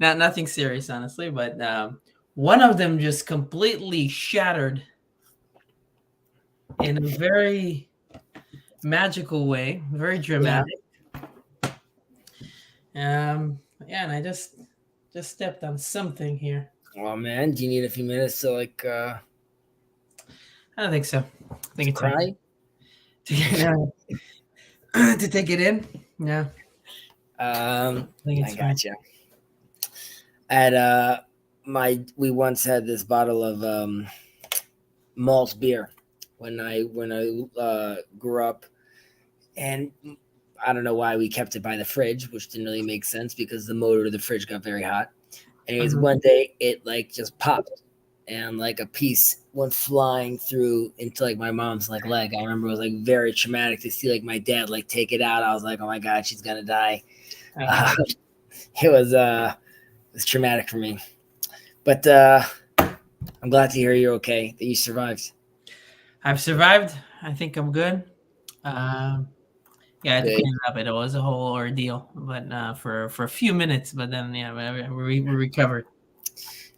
nothing serious, honestly, but one of them just completely shattered in a very magical way, very Yeah. dramatic. Yeah, and I just stepped on something here. Oh man, do you need a few minutes to I don't think so. I think it's fine. cry? To take it in. Yeah, I think I it's fine. gotcha. At we once had this bottle of malt beer when I grew up, and I don't know why we kept it by the fridge, which didn't really make sense because the motor of the fridge got very hot. Anyways, Mhm. one day it like just popped and like a piece went flying through into like my mom's like leg. I remember it was like very traumatic to see like my dad like take it out. I was like, oh my god, she's gonna die. Uh, Uh, it was traumatic for me. But I'm glad to hear you're okay, that you survived. I've survived. I think I'm good. Um, yeah, I had to Good. clean it up. It was a whole ordeal, but for a few minutes. But then, yeah, we recovered.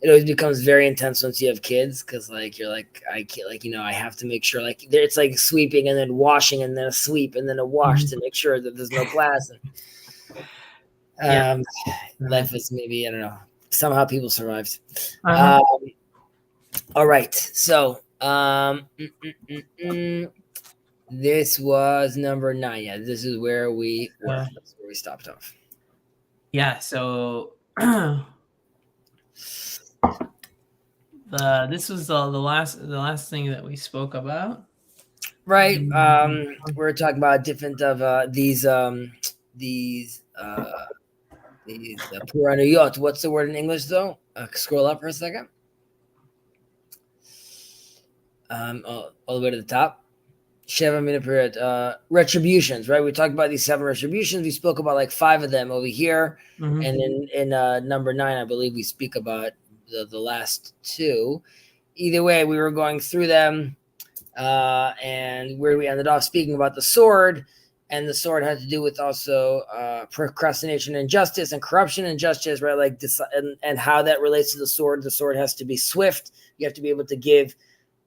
It always becomes very intense once you have kids because like you're like I can't like I have to make sure like it's like sweeping and then washing and then a sweep and then a wash Mhm. to make sure that there's no glass. Yeah. Um, life is maybe I don't know. Somehow people survived. Uh-huh. Um, all right, so this was number 9. Yeah, this is where we were. Uh, That's where we stopped off. yeah. So this was the last thing that we spoke about. Right. Mhm. We're talking about different of these Puranayot. What's the word in English though? Scroll up for a second. All the way to the top. Sheva minute period. Retributions, right? We talked about these 7 retributions. We spoke about like 5 of them over here, Mhm. and in number 9, I believe we speak about the last 2. Either way, we were going through them, and where we ended off speaking about the sword, and the sword had to do with also procrastination and justice and corruption and justice, right? Like this, and how that relates to the sword. The sword has to be swift. You have to be able to give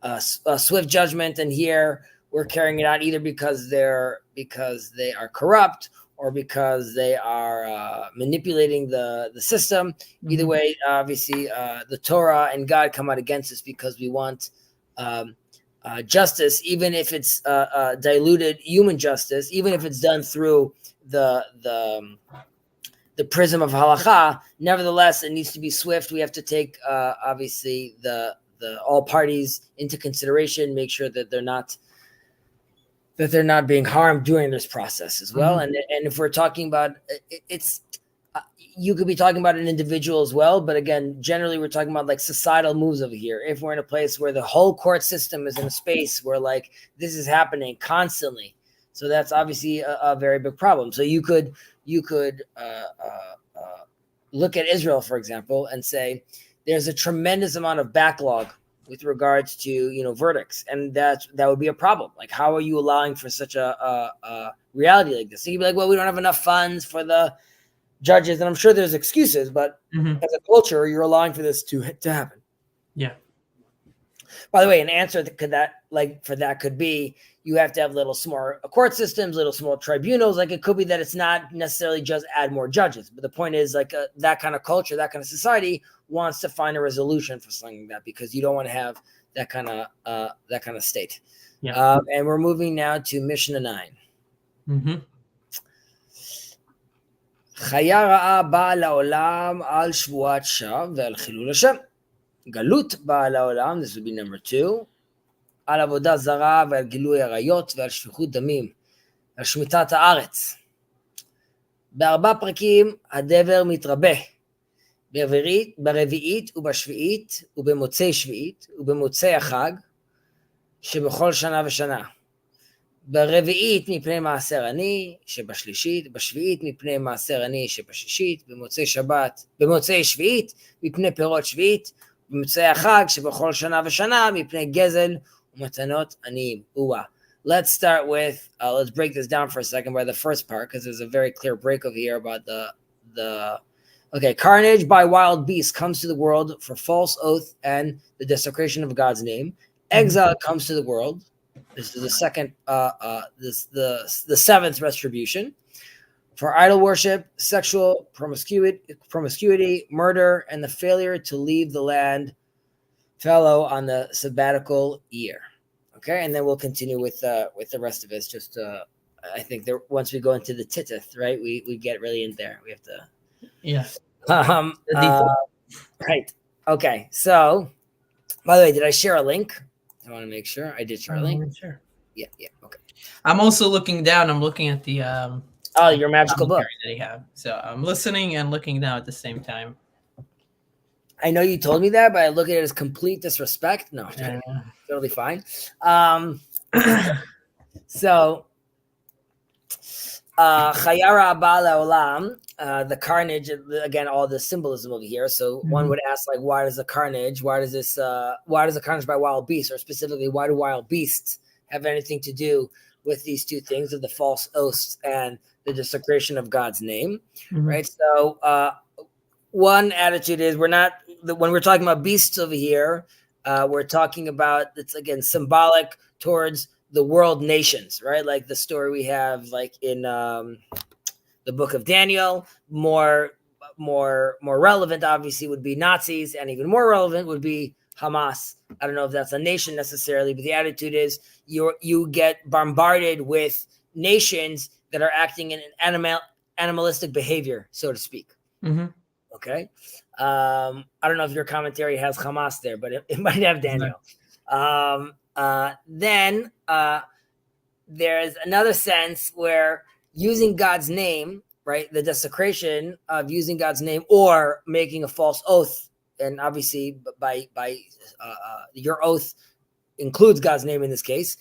a swift judgment, and here we're carrying it out either because they are corrupt or because they are manipulating the system. Either Mhm. way, obviously, the Torah and God come out against us because we want justice, even if it's diluted human justice, even if it's done through the prism of halacha. Nevertheless, it needs to be swift. We have to take obviously the all parties into consideration, make sure that they're not being harmed during this process as well. Mhm. And if we're talking about it's you could be talking about an individual as well, but again, generally we're talking about like societal moves over here. If we're in a place where the whole court system is in a space where like this is happening constantly, so that's obviously a very big problem. So you could look at Israel, for example, and say there's a tremendous amount of backlog with regards to verdicts, and that would be a problem. Like, how are you allowing for such a reality like this? So you'd be like, well, we don't have enough funds for the judges, and I'm sure there's excuses, but Mhm. as a culture, you're allowing for this to happen. Yeah. By the way, an answer that could be you have to have little small court systems, little small tribunals. Like it could be that it's not necessarily just add more judges, but the point is like that kind of culture, that kind of society wants to find a resolution for something like that because you don't want to have that kind of state. Yeah. And we're moving now to Mishnah 9. Mhm. חיה רעה באה לעולם על שבועת שווא ועל חילול השם. גלות באה לעולם, this would be number 2, על עבודה זרה ועל גילוי עריות ועל שפיכות דמים, על שמיטת הארץ. ב4 פרקים הדבר מתרבה, ברביעית ובשביעית ובמוצאי שביעית ובמוצאי החג שבכל שנה ושנה. ברביעית מפני מעשר עני שבשלישית, בשביעית מפני מעשר עני שבשישית, במוצאי שביעית מפני פירות שביעית, במוצאי החג שבכל שנה ושנה מפני גזל ומתנות עניים. Let's start with, let's break this down for a second by the first part, because there's a very clear break over here about the Okay, carnage by wild beasts comes to the world for false oath and the desecration of God's name. Exile comes to the world. This is the second, the seventh retribution for idol worship, sexual promiscuity, murder, and the failure to leave the land fallow on the sabbatical year. Okay, and then we'll continue with the rest of it. It's just I think there once we go into the titith, right? We get really in there. We have to. Yeah. Right. Okay. So, by the way, did I share a link? I want to make sure I did share a link. Sure. Yeah. Okay. I'm also looking down. I'm looking at the your magical book that you have. So I'm listening and looking down at the same time. I know you told me that, but I look at it as complete disrespect. No, totally fine. So, Chayara Abala Olam, the carnage, again, all the symbolism over here. So one would ask, like, why does the carnage by wild beasts, or specifically, why do wild beasts have anything to do with these two things of the false oaths and the desecration of God's name, right? So one attitude is when we're talking about beasts over here, we're talking about, it's again symbolic towards the world nations, right? Like the story we have like in the book of Daniel. More relevant obviously would be Nazis, and even more relevant would be Hamas. I don't know if that's a nation necessarily, but the attitude is you get bombarded with nations that are acting in an animalistic behavior, so to speak. Okay. I don't know if your commentary has Hamas there, but it might have Daniel. Then there's another sense where using God's name, right? The desecration of using God's name or making a false oath, and obviously by your oath includes God's name in this case,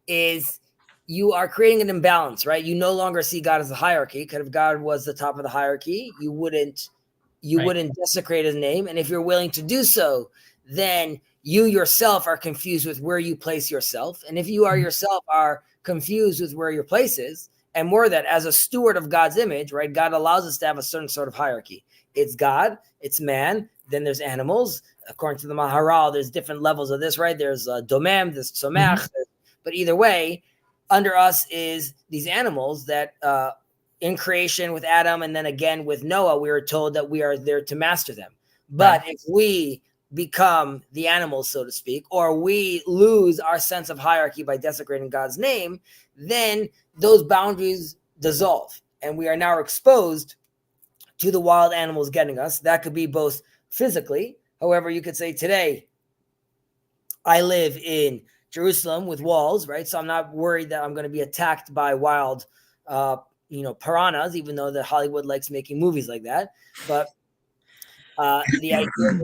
is you are creating an imbalance, right? You no longer see God as a hierarchy, because if God was the top of the hierarchy, you wouldn't desecrate his name. And if you're willing to do so, then you yourself are confused with where you place yourself. And if you are yourself are confused with where your place is, and more that as a steward of God's image, right? God allows us to have a certain sort of hierarchy. It's God, it's man, then there's animals. According to the Maharal, there's different levels of this, right? There's domem, there's somach, but either way, under us is these animals that in creation with Adam, and then again with Noah, we were told that we are there to master them. But if we become the animals, so to speak, or we lose our sense of hierarchy by desecrating God's name, then those boundaries dissolve, and we are now exposed to the wild animals getting us. That could be both physically. However, you could say today, I live in Jerusalem with walls, right? So I'm not worried that I'm going to be attacked by wild, piranhas, even though that Hollywood likes making movies like that. But the idea is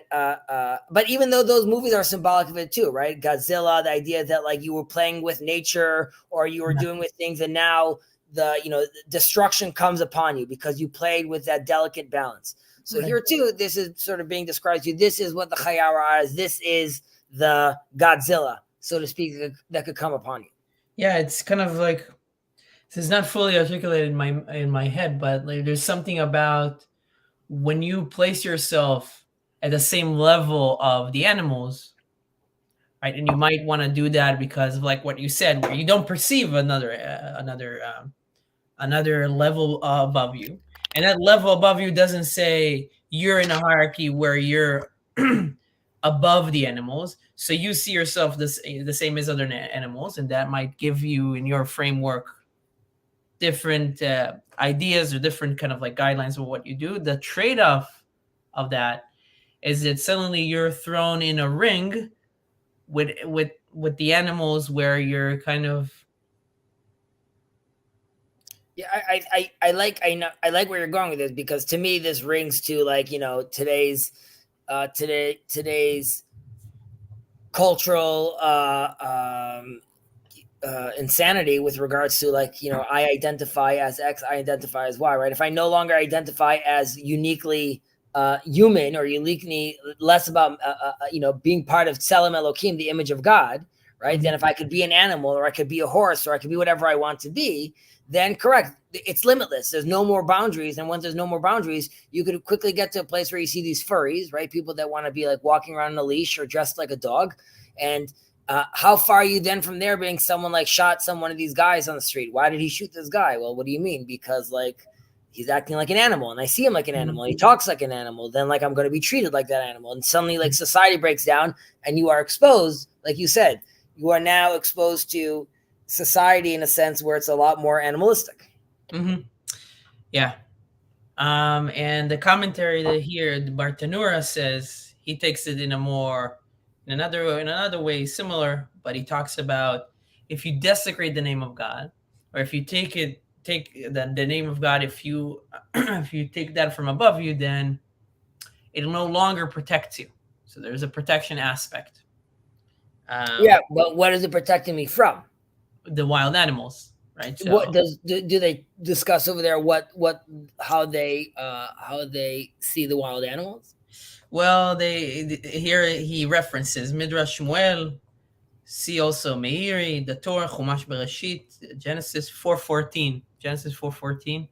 that, but even though those movies are symbolic of it too, right? Godzilla, the idea that like you were playing with nature or you were doing with things, and now the destruction comes upon you because you played with that delicate balance. So here too, this is sort of being described to you. This is what the Chayara is. This is the Godzilla, so to speak, that could come upon you. Yeah, it's kind of like, this is not fully articulated in my head, but like there's something about when you place yourself at the same level of the animals, right? And you might want to do that because of like what you said, where you don't perceive another level above you, and that level above you doesn't say you're in a hierarchy where you're above the animals, so you see yourself the same as other animals, and that might give you in your framework different ideas or different kind of like guidelines of what you do. The trade-off of that is that suddenly you're thrown in a ring with the animals where you're kind of. Yeah, I like where you're going with this, because to me this rings to like today's cultural insanity with regards to like I identify as X, I identify as Y, right? If I no longer identify as uniquely human or uniquely less about being part of Tselem Elohim, the image of God, right? Then if I could be an animal, or I could be a horse, or I could be whatever I want to be, then correct, it's limitless. There's no more boundaries. And once there's no more boundaries, you could quickly get to a place where you see these furries, right? People that want to be like walking around on a leash or dressed like a dog. And how far are you then from there being someone like shot one of these guys on the street? Why did he shoot this guy? Well, what do you mean? Because like he's acting like an animal, and I see him like an animal, and he talks like an animal. Then like I'm going to be treated like that animal. And suddenly like society breaks down, and you are exposed, like you said, you are now exposed to society in a sense where it's a lot more animalistic. Yeah. And the commentary that here, Bartanura says he takes it in another way similar, but he talks about if you desecrate the name of God, or if you take the name of God, if you if you take that from above you, then it'll no longer protect you. So there's a protection aspect. Yeah, but what is it protecting me from? The wild animals, right? So, what do they discuss over there? How they see the wild animals? Well, here he references Midrash Shmuel. See also Meiri, the Torah, Chumash Bereshit, Genesis 4:14. Genesis 4:14.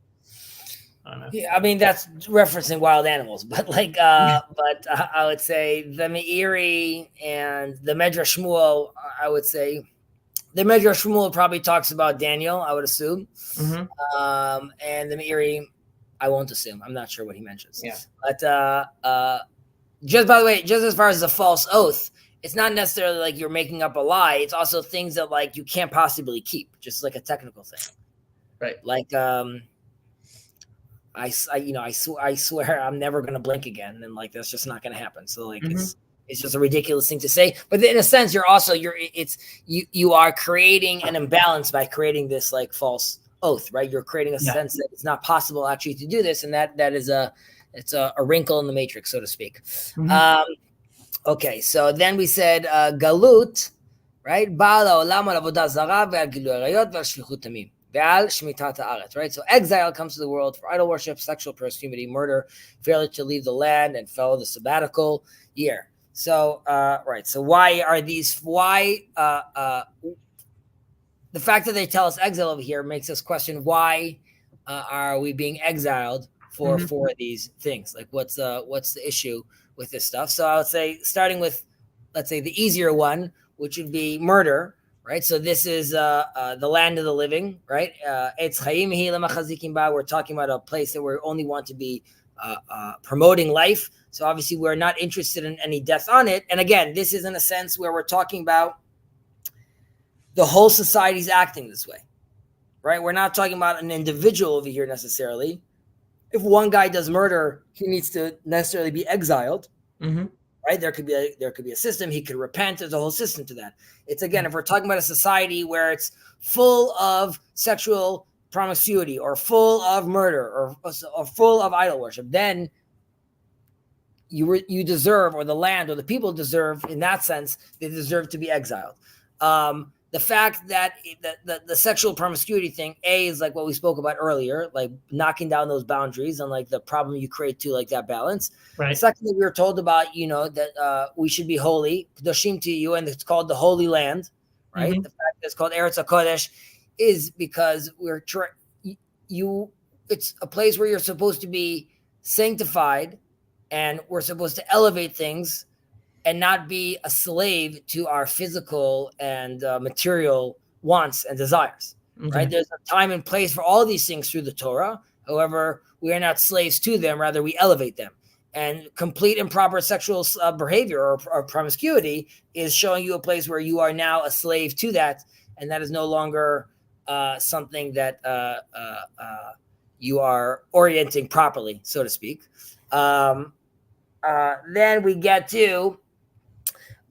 I don't know. Yeah, I mean that's referencing wild animals, but like, but I would say the Meiri and the Midrash Shmuel. I would say the Midrash Shmuel probably talks about Daniel, I would assume, and the Meiri, I won't assume. I'm not sure what he mentions. Yeah. But just by the way, just as far as the false oath, it's not necessarily like you're making up a lie. It's also things that like you can't possibly keep, just like a technical thing. Right. Like I swear I'm never gonna blink again, and like that's just not gonna happen. So like it's just a ridiculous thing to say. But in a sense, you are creating an imbalance by creating this like false oath, right? You're creating a sense that it's not possible actually to do this, and that is a wrinkle in the matrix, so to speak. Okay, so then we said galut, right? Right? So exile comes to the world for idol worship, sexual promiscuity, murder, failure to leave the land, and follow the sabbatical year. So, right. So why are these? The fact that they tell us exile over here makes us question why are we being exiled for these things? Like, what's the issue with this stuff? So I would say, starting with, let's say, the easier one, which would be murder. Right, so this is the land of the living, right? We're talking about a place that we only want to be promoting life. So obviously, we're not interested in any death on it. And again, this is in a sense where we're talking about the whole society's acting this way, right? We're not talking about an individual over here necessarily. If one guy does murder, he needs to necessarily be exiled. Right? There could be a system. He could repent. There's a whole system to that. It's again, if we're talking about a society where it's full of sexual promiscuity or full of murder or full of idol worship, then you deserve, or the land or the people deserve, in that sense, they deserve to be exiled. The fact that the sexual promiscuity thing, is like what we spoke about earlier, like knocking down those boundaries and like the problem you create to like that balance. Right. Secondly, we were told about, that we should be holy, kadoshim to you, and it's called the Holy Land, right? The fact that it's called Eretz HaKodesh is because it's a place where you're supposed to be sanctified, and we're supposed to elevate things and not be a slave to our physical and material wants and desires, right? There's a time and place for all these things through the Torah. However, we are not slaves to them. Rather, we elevate them. And complete improper sexual behavior or promiscuity is showing you a place where you are now a slave to that, and that is no longer something that you are orienting properly, so to speak. Then we get to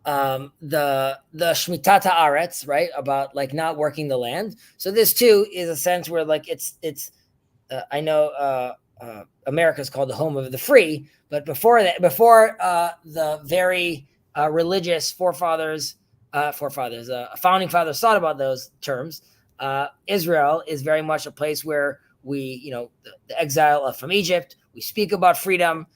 the Shmitat Haaretz, right? About like not working the land. So this too is a sense where like it's I know America is called the home of the free, but before the very religious founding fathers thought about those terms, Israel is very much a place where we, the exile from Egypt, we speak about freedom.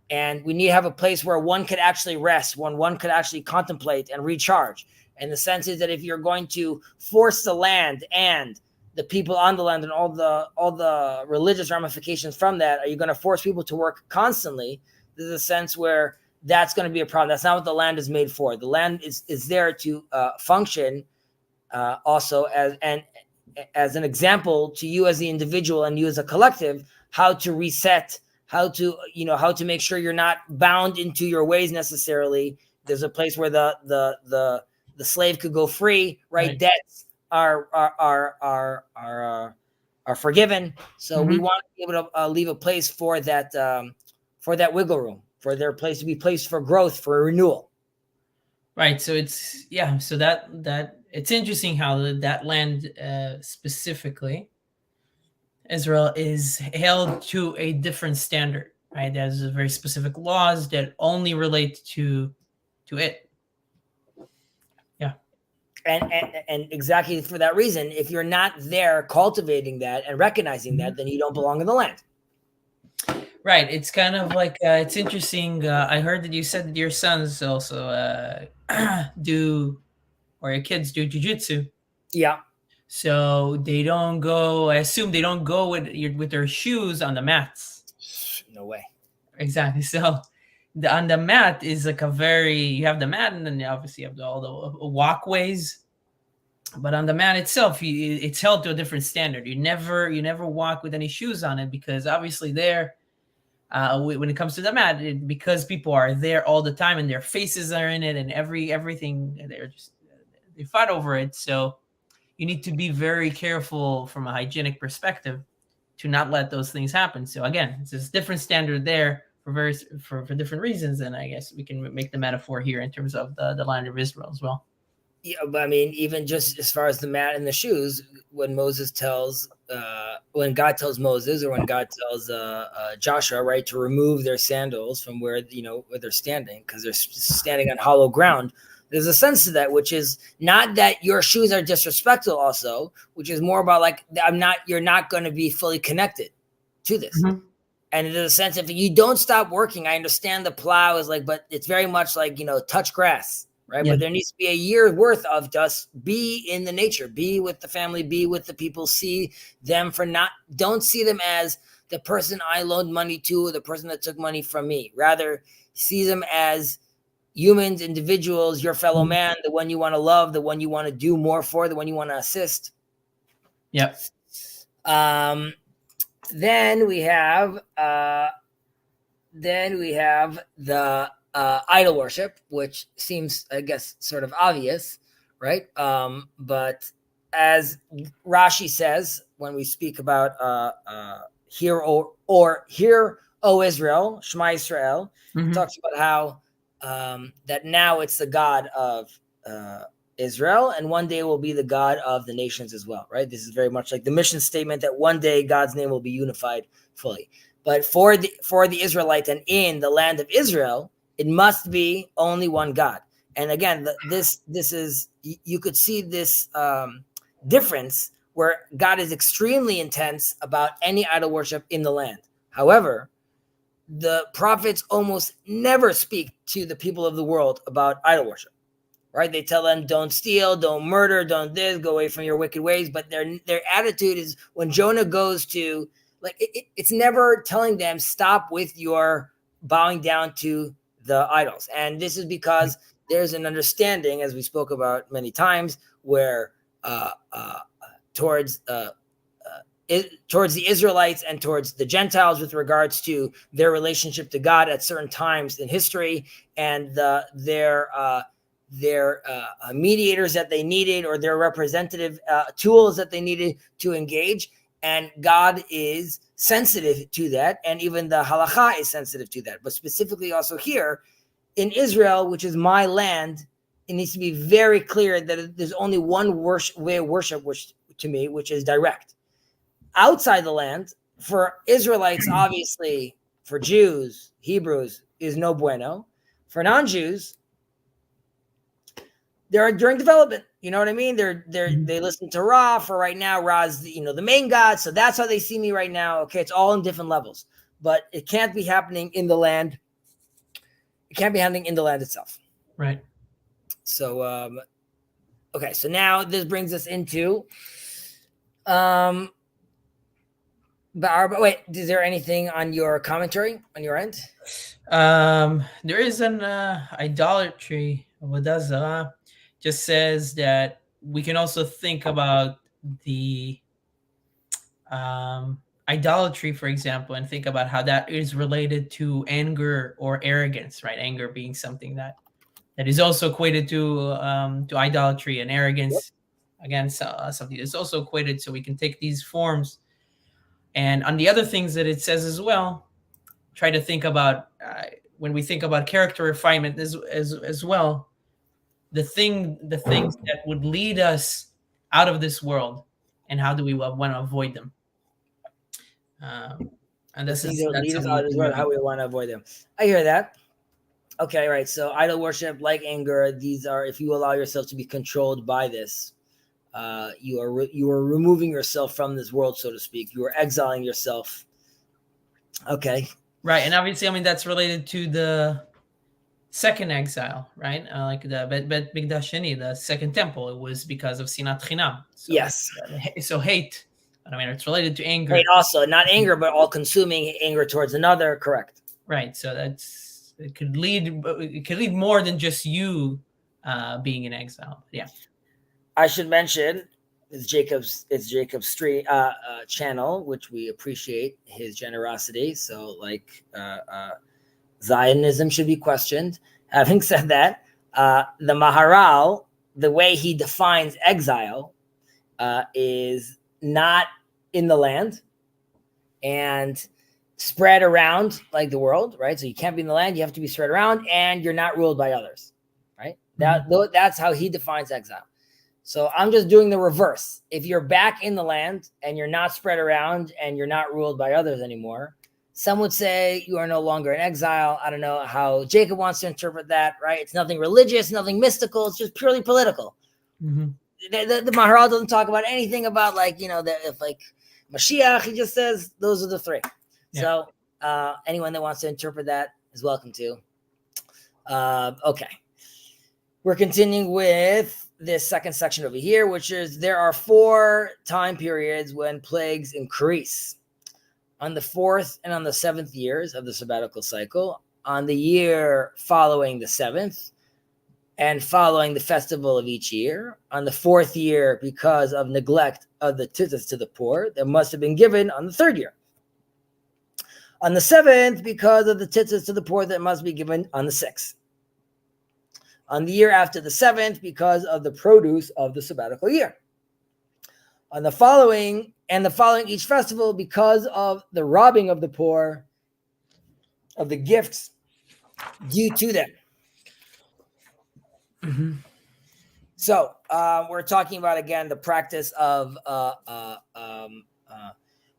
And we need to have a place where one could actually rest, one could actually contemplate and recharge. And the sense is that if you're going to force the land and the people on the land and all the religious ramifications from that, are you going to force people to work constantly? There's a sense where that's going to be a problem. That's not what the land is made for. The land is there to function also as an example to you as the individual and you as a collective, how to reset, how to make sure you're not bound into your ways necessarily. There's a place where the slave could go free, right? Debts are forgiven. So we want to be able to leave a place for that wiggle room, for their place to be placed for growth, for renewal. Right. So so that it's interesting how that land specifically, Israel, is held to a different standard, right? There's very specific laws that only relate to it. Yeah. And exactly for that reason, if you're not there cultivating that and recognizing that, then you don't belong in the land. Right. It's kind of like it's interesting. I heard that you said that your sons also do, or your kids do jujitsu. Yeah. So they don't go. I assume they don't go with their shoes on the mats. No way. Exactly. So on the mat is like you have the mat, and then obviously you have all the walkways. But on the mat itself, it's held to a different standard. You never walk with any shoes on it, because obviously when it comes to the mat, because people are there all the time and their faces are in it and everything, they fought over it. So you need to be very careful from a hygienic perspective to not let those things happen. So again, it's a different standard there for different reasons. And I guess we can make the metaphor here in terms of the land of Israel as well. Yeah, but I mean, even just as far as the mat and the shoes, when God tells Moses, or when God tells Joshua, right, to remove their sandals from where they're standing, because they're standing on hollow ground, there's a sense to that, which is not that your shoes are disrespectful, also, which is more about like you're not going to be fully connected to this. Mm-hmm. And there's a sense if you don't stop working, I understand the plow is like, but it's very much like touch grass. Right. Yeah. But there needs to be a year's worth of just be in the nature, be with the family, be with the people, see them don't see them as the person I loaned money to, or the person that took money from me. Rather, see them as humans, individuals, your fellow man, the one you want to love, the one you want to do more for, the one you want to assist. Yep. Then we have the idol worship, which seems, I guess, sort of obvious, right? But as Rashi says, when we speak about hear, O Israel, Shema Yisrael, talks about how that now it's the God of Israel, and one day will be the God of the nations as well, right? This is very much like the mission statement that one day God's name will be unified fully. But for the Israelites and in the land of Israel, it must be only one God. And again, this is, you could see this difference where God is extremely intense about any idol worship in the land. However, the prophets almost never speak to the people of the world about idol worship, right? They tell them, don't steal, don't murder, don't this, go away from your wicked ways. But their attitude is, when Jonah goes to, like, it's never telling them, stop with your bowing down to the idols. And this is because there's an understanding, as we spoke about many times, where towards the Israelites and towards the Gentiles with regards to their relationship to God at certain times in history, and their mediators that they needed, or their representative tools that they needed to engage. And God is sensitive to that, and even the halacha is sensitive to that. But specifically also here in Israel, which is my land, it needs to be very clear that there's only one way of worship, which is direct. Outside the land, for Israelites, obviously, for Jews, Hebrews, is no bueno. For non-Jews, they're during development. You know what I mean? They listen to Ra for right now. Ra's the main God, so that's how they see me right now. Okay, it's all in different levels, but it can't be happening in the land. It can't be happening in the land itself. Right. So Okay, so now this brings us into but wait, is there anything on your commentary on your end? There is an idolatry. Avodah just says that we can also think about the idolatry, for example, and think about how that is related to anger or arrogance, right? Anger being something that is also equated to idolatry, and arrogance against something that's also equated. So we can take these forms, and on the other things that it says as well, try to think about when we think about character refinement as well. The things that would lead us out of this world, and how do we want to avoid them? And The this things is that that's lead us something out that of this we world, really. how we want to avoid them. I hear that. Okay, right. So idol worship, like anger, these are, if you allow yourself to be controlled by this, you are removing yourself from this world, so to speak. You are exiling yourself. Okay. Right, and obviously, I mean that's related to the second exile, right? Like the Bet Mikdash Sheni, the second temple. It was because of sinat chinam. So, Yes. so hate. I mean, it's related to Hate anger, also, not anger, but all consuming anger towards another. Correct. right? So it could lead. It could lead more than just you being in exile. Yeah. I should mention it's Jacob's stream channel, which we appreciate his generosity. So like Zionism should be questioned. Having said that, the Maharal, the way he defines exile, is not in the land and spread around like the world, right? So you can't be in the land, you have to be spread around, and you're not ruled by others, right? That's how he defines exile. So I'm just doing the reverse. If you're back in the land and you're not spread around and you're not ruled by others anymore, some would say you are no longer in exile. I don't know how Jacob wants to interpret that, right? It's nothing religious, nothing mystical. It's just purely political. Mm-hmm. The Maharal doesn't talk about anything about like, if like Mashiach, he just says those are the three. Yeah. So anyone that wants to interpret that is welcome to. Okay. We're continuing with this second section over here, which is there are 4 time periods when plagues increase. On the 4th and on the 7th years of the sabbatical cycle, on the year following the 7th, and following the festival of each year, on the 4th year, because of neglect of the tithes to the poor, that must have been given on the 3rd year. On the 7th, because of the tithes to the poor, that must be given on the 6th. On the year after the 7th, because of the produce of the sabbatical year. On the following each festival, because of the robbing of the poor of the gifts due to them. Mm-hmm. So we're talking about, again, the practice of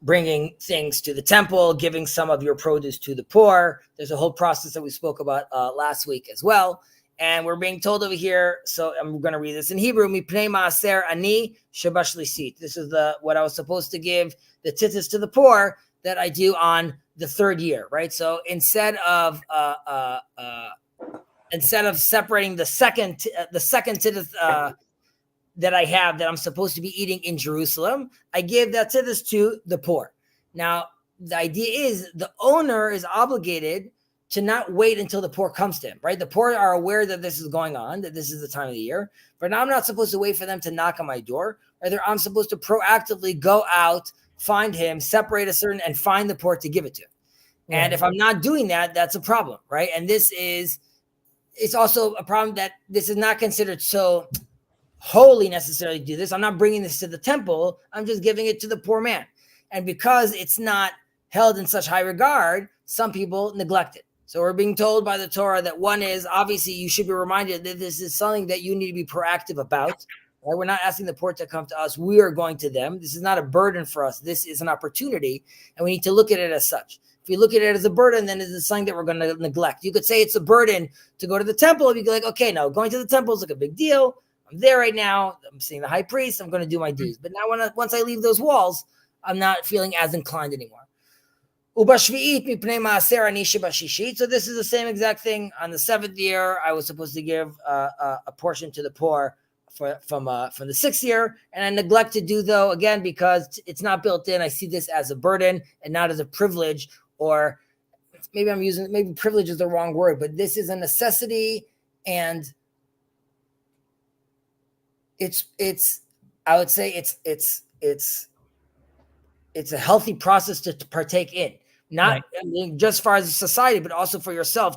bringing things to the temple, giving some of your produce to the poor. There's a whole process that we spoke about last week as well. And we're being told over here, so I'm going to read this in Hebrew, Mipnei maaser ani shebashlisit. This is what I was supposed to give the tithes to the poor that I do on the 3rd year, right? So instead of separating the second tithes that I have that I'm supposed to be eating in Jerusalem, I give that tithes to the poor. Now, the idea is the owner is obligated to not wait until the poor comes to him, right? The poor are aware that this is going on, that this is the time of the year, but now I'm not supposed to wait for them to knock on my door. Rather, I'm supposed to proactively go out, find him, separate a certain, and find the poor to give it to. Right. And if I'm not doing that, that's a problem, right? And it's also a problem that this is not considered so holy necessarily to do this. I'm not bringing this to the temple. I'm just giving it to the poor man. And because it's not held in such high regard, some people neglect it. So we're being told by the Torah that one is, obviously, you should be reminded that this is something that you need to be proactive about. Right? We're not asking the poor to come to us. We are going to them. This is not a burden for us. This is an opportunity, and we need to look at it as such. If we look at it as a burden, then it's something that we're going to neglect. You could say it's a burden to go to the temple. If you go like, okay, no, going to the temple is like a big deal. I'm there right now. I'm seeing the high priest. I'm going to do my dues. But now once I leave those walls, I'm not feeling as inclined anymore. So this is the same exact thing. On the 7th year, I was supposed to give a portion to the poor from the 6th year, and I neglect to do though again because it's not built in. I see this as a burden and not as a privilege, or maybe privilege is the wrong word, but this is a necessity, and it's I would say it's a healthy process to partake in, not just for as a society, but also for yourself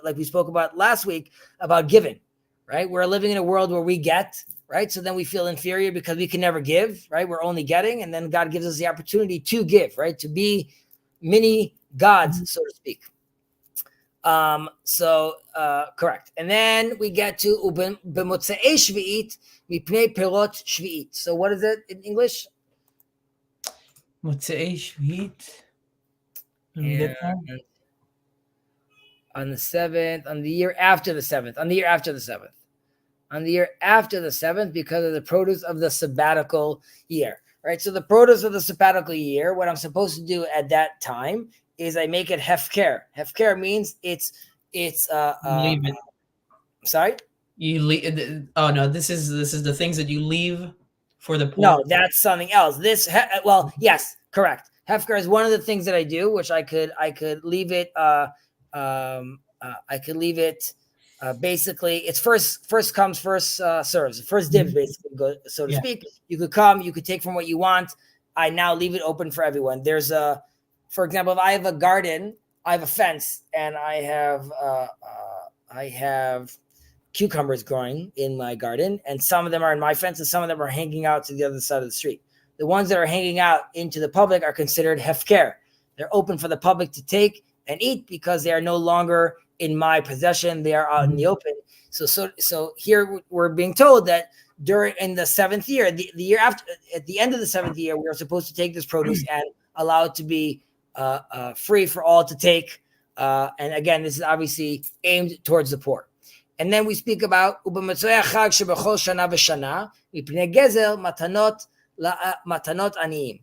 like we spoke about last week about giving, right? We're living in a world where we get, right? So then we feel inferior because we can never give, right? We're only getting, and then God gives us the opportunity to give, right? To be mini gods, so to speak. Correct. And then we get to b'motzei shvi'it mipnei perot shvi'it. So what is it in English? Motzei shvi'it. On the 7th, on the year after the 7th, because of the produce of the sabbatical year, right? So the produce of the sabbatical year, what I'm supposed to do at that time is I make it hefker. Hefker means it's leave it. Sorry? You leave. Oh no, this is the things that you leave for the poor. No, that's something else. Yes, correct. Hefker is one of the things that I do, which I could leave it. I could leave it. Basically, it's first comes, first serves. First dibs, basically, so to speak. You could come, you could take from what you want. I now leave it open for everyone. There's for example, if I have a garden, I have a fence, and I have cucumbers growing in my garden, and some of them are in my fence and some of them are hanging out to the other side of the street. The ones that are hanging out into the public are considered hefker. They're open for the public to take and eat because they are no longer in my possession. They are out in the open. So here we're being told that in the 7th year, the year after, at the end of the 7th year, we are supposed to take this produce and allow it to be free for all to take. And again, this is obviously aimed towards the poor. And then we speak about ubamatzoi chag shebechol shana v'shana mipnei gezel matanot aniyim.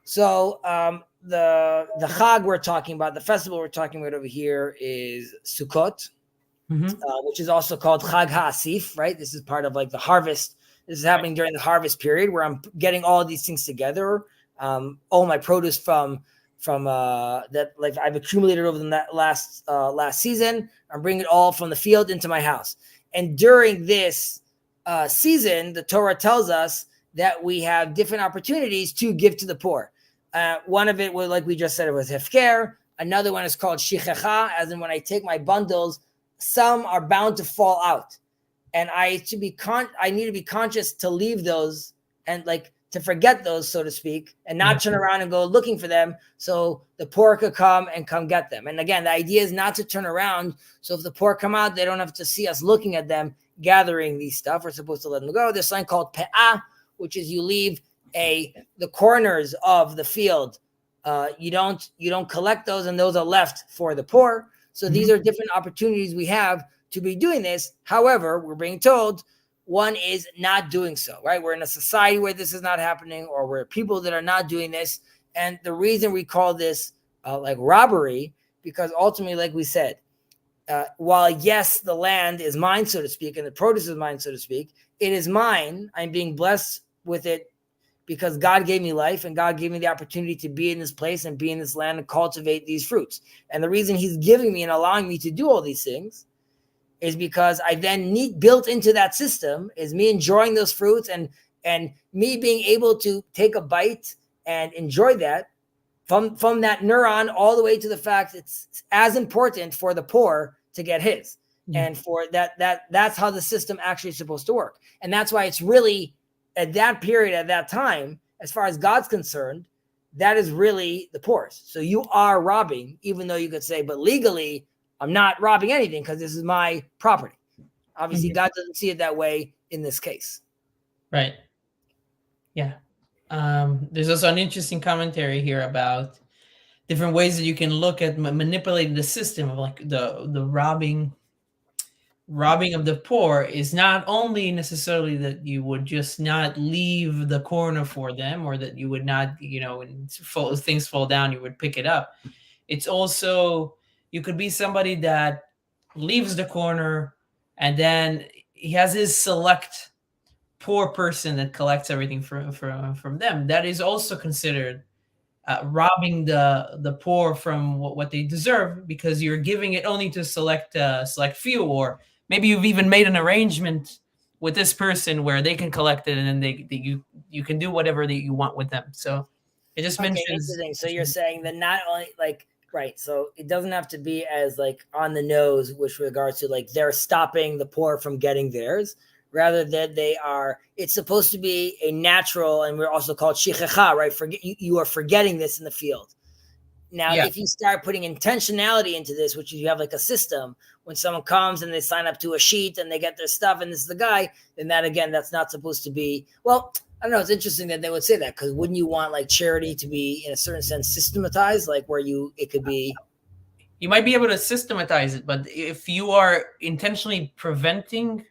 So the chag we're talking about, the festival we're talking about over here is Sukkot, which is also called Chag HaAsif, right? This is part of like the harvest. This is happening during the harvest period where I'm getting all these things together, all my produce from that like I've accumulated over the last season. I'm bringing it all from the field into my house. And during this season, the Torah tells us that we have different opportunities to give to the poor. One of it was, like we just said, it was hefker. Another one is called shichecha, as in when I take my bundles, some are bound to fall out, and I need to be conscious to leave those and like to forget those, so to speak, and not turn around and go looking for them so the poor could come get them. And again, the idea is not to turn around. So if the poor come out, they don't have to see us looking at them gathering these stuff. We're supposed to let them go. There's something called pe'ah, which is you leave the corners of the field. You don't collect those, and those are left for the poor. So these are different opportunities we have to be doing this. However, we're being told one is not doing so, right? We're in a society where this is not happening, or we're people that are not doing this. And the reason we call this like robbery, because ultimately, like we said, while yes, the land is mine, so to speak, and the produce is mine, so to speak, it is mine. I'm being blessed with it because God gave me life, and God gave me the opportunity to be in this place and be in this land and cultivate these fruits. And the reason he's giving me and allowing me to do all these things is because I then built into that system is me enjoying those fruits and me being able to take a bite and enjoy that from that neuron all the way to the fact it's as important for the poor to get his. And for that's how the system actually is supposed to work. And that's why it's really at that period, at that time, as far as God's concerned, that is really the poor's. So you are robbing, even though you could say, but legally, I'm not robbing anything because this is my property. Obviously, God doesn't see it that way in this case. Right. Yeah. There's also an interesting commentary here about different ways that you can look at manipulating the system of like the robbing of the poor is not only necessarily that you would just not leave the corner for them, or that you would not, when things fall down, you would pick it up. It's also, you could be somebody that leaves the corner and then he has his select poor person that collects everything from them, that is also considered robbing the poor from what they deserve, because you're giving it only to select few, or maybe you've even made an arrangement with this person where they can collect it, and then you can do whatever that you want with them. So it just mentions. Interesting. So you're saying that not only like right, so it doesn't have to be as like on the nose with regards to like they're stopping the poor from getting theirs, rather that they are. It's supposed to be a natural, and we're also called shichecha, right? You are forgetting this in the field. Now, if you start putting intentionality into this, which you have like a system, when someone comes and they sign up to a sheet and they get their stuff and this is the guy, then that again, that's not supposed to be, well, I don't know. It's interesting that they would say that, because wouldn't you want like charity to be in a certain sense systematized, like where it could be. You might be able to systematize it, but if you are intentionally preventing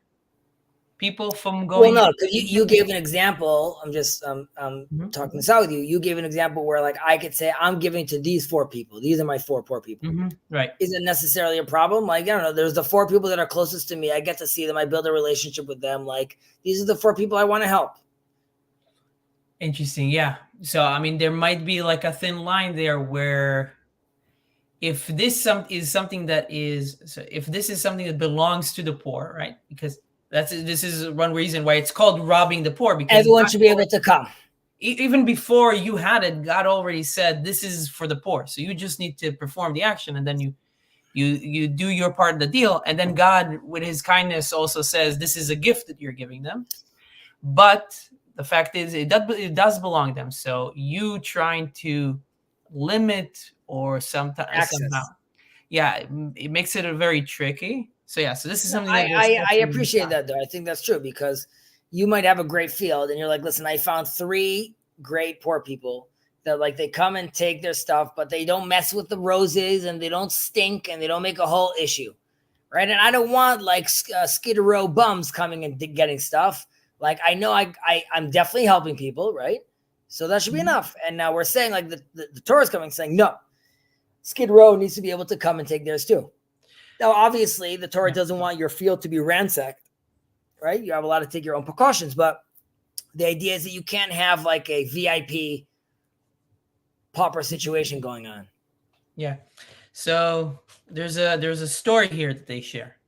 people from going. Well, no, because you gave an example. I'm just talking this out with you. You gave an example where like I could say I'm giving to these 4 people. These are my 4 poor people. Right. Isn't necessarily a problem. Like, I don't know, there's the 4 people that are closest to me. I get to see them. I build a relationship with them. Like, these are the 4 people I want to help. Interesting. Yeah. So, I mean, there might be like a thin line there where if this is something that belongs to the poor, right? Because this is one reason why it's called robbing the poor, because everyone should be able to come. Even before you had it, God already said this is for the poor. So you just need to perform the action, and then you do your part of the deal. And then God, with his kindness, also says this is a gift that you're giving them. But the fact is, it does belong to them. So you trying to limit or somehow, it makes it a very tricky. So so this is something that I appreciate that, though. I think that's true, because you might have a great field and you're like, listen, I found 3 great poor people that like they come and take their stuff, but they don't mess with the roses and they don't stink and they don't make a whole issue, right? And I don't want like Skid Row bums coming and getting stuff. Like, I know I'm definitely helping people, right? So that should be enough. And now we're saying like the Torah is coming saying, no, Skid Row needs to be able to come and take theirs too. Now, obviously, the Torah doesn't want your field to be ransacked, right? You have a lot to take your own precautions, but the idea is that you can't have like a VIP pauper situation going on. Yeah. So there's a story here that they share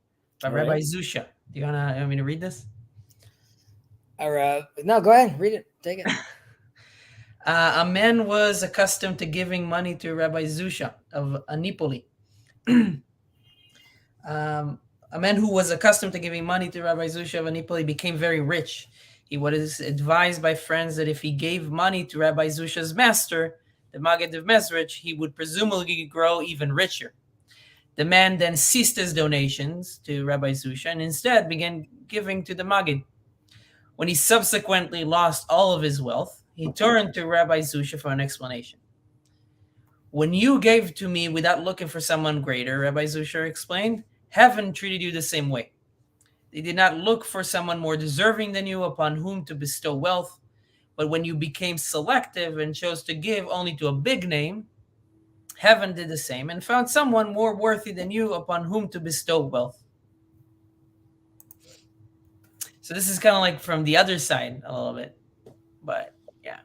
by Rabbi Zusha. Do you want me to read this? No, go ahead. Read it. Take it. A man was accustomed to giving money to Rabbi Zusha of Anipoli. A man who was accustomed to giving money to Rabbi Zusha of Anipoli became very rich. He was advised by friends that if he gave money to Rabbi Zusha's master, the Maggid of Mezrich, he would presumably grow even richer. The man then ceased his donations to Rabbi Zusha and instead began giving to the Maggid. When he subsequently lost all of his wealth, he turned to Rabbi Zusha for an explanation. When you gave to me without looking for someone greater, Rabbi Zusha explained, heaven treated you the same way. They did not look for someone more deserving than you upon whom to bestow wealth, but when you became selective and chose to give only to a big name, heaven did the same and found someone more worthy than you upon whom to bestow wealth. So this is kind of like from the other side a little bit, but yeah.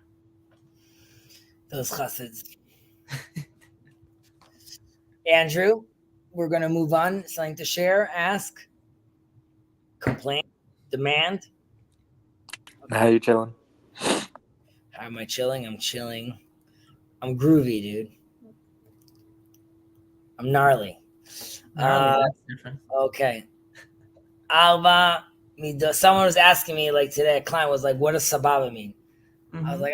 Those chassids. Andrew, we're going to move on. Something to share, ask, complain, demand. How you chilling? How am I chilling? I'm chilling. I'm groovy, dude. I'm gnarly. That's different. Okay. Alba. Someone was asking me like today, a client was like, what does sababa mean? I was like,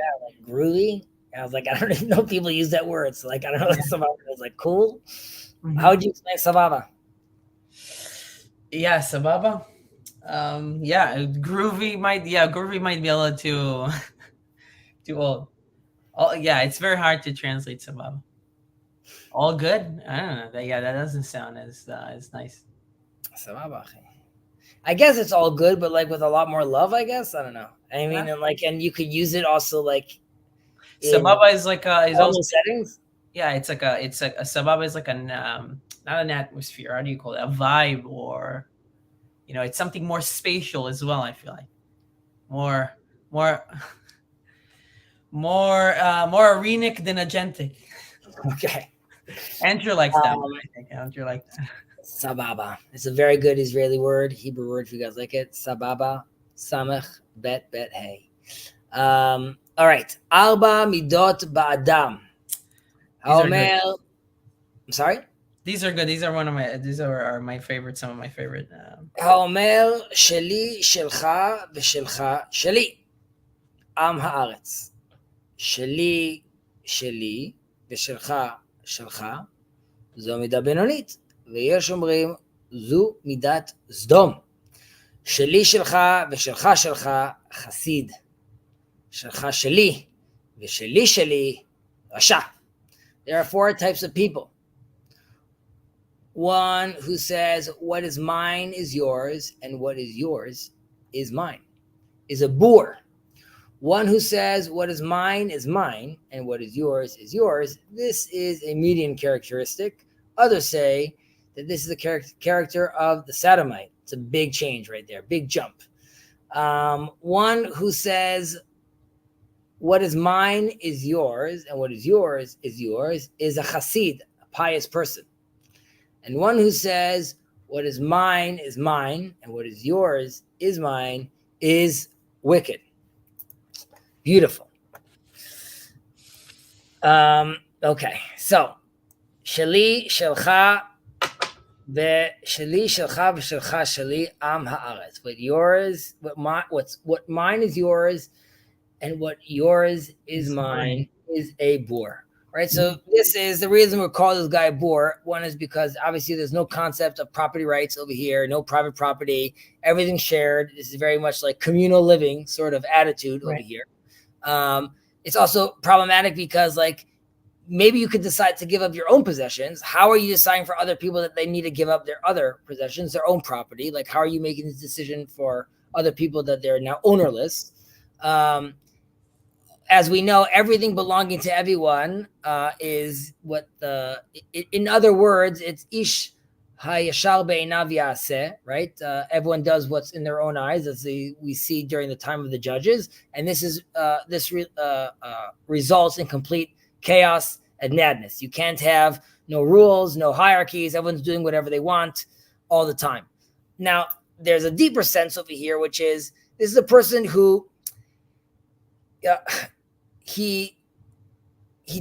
groovy. And I was like, I don't even know if people use that word. So like, I don't know what sababa is. Like, cool. How would you explain sababa? Yeah, sababa. Groovy might be a little too old. It's very hard to translate sababa. All good? I don't know. That doesn't sound as nice. Sababa. I guess it's all good, but like with a lot more love, I guess. I don't know. I mean, and you could use it also like. Sababa is like is also settings. Yeah, it's like a sababa is like not an atmosphere. How do you call it? A vibe, or it's something more spatial as well. I feel like. more, more, more arenic than agentic. Okay. Andrew likes that one, I think. Andrew liked that. Sababa. It's a very good Israeli word, Hebrew word if you guys like it. Sababa. Samech bet hey. All right. Arba midot ba'adam. These are good. I'm sorry? These are good. These are one of my. These are my favorite. Some of my favorite. האומר שלי, שלך ושלך, שלי. עם הארץ. שלי, שלי, ושלך, שלך. זו מידה בינונית. ויש אומרים, זו מידת סדום. שלי, שלך, ושלך, שלך, חסיד. שלך, שלי, ושלי, שלי, רשע. There are 4 types of people. One who says, what is mine is yours, and what is yours is mine, is a boor. One who says, what is mine, and what is yours is yours. This is a median characteristic. Others say that this is the character of the sodomite. It's a big change right there, big jump. One who says, what is mine is yours, and what is yours is a chassid, a pious person. And one who says, what is mine, and what is yours is mine, is wicked. Beautiful. Okay, so, sheli, shelcha, sheli, shelcha, v'shelcha, sheli, am haaretz. What mine is yours, and what yours is mine is a boor. Right, so this is the reason we're calling this guy a boor. One is because obviously there's no concept of property rights over here, no private property, everything's shared. This is very much like communal living sort of attitude over here. It's also problematic because like maybe you could decide to give up your own possessions. How are you deciding for other people that they need to give up their other possessions, their own property? Like how are you making this decision for other people that they're now ownerless? As we know, everything belonging to everyone is what in other words, it's ish hayashar be'einav ya'aseh, right? Everyone does what's in their own eyes, as we see during the time of the judges. And this results in complete chaos and madness. You can't have no rules, no hierarchies. Everyone's doing whatever they want all the time. Now, there's a deeper sense over here, which is this is a person who he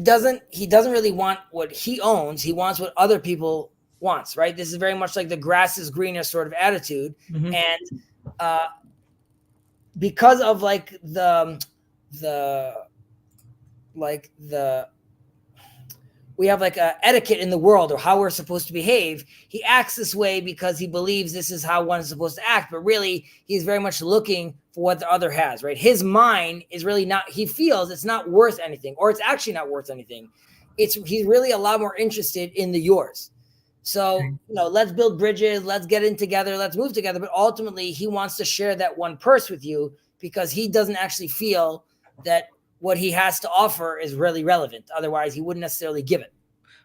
doesn't really want what he owns. He wants what other people wants, right? This is very much like the grass is greener sort of attitude. And because of like the we have like a etiquette in the world or how we're supposed to behave. He acts this way because he believes this is how one is supposed to act, but really he's very much looking for what the other has, right? His mind is really not, he feels it's not worth anything, or it's actually not worth anything. He's really a lot more interested in the yours. So, let's build bridges, let's get in together, let's move together. But ultimately he wants to share that one purse with you because he doesn't actually feel that what he has to offer is really relevant. Otherwise, he wouldn't necessarily give it.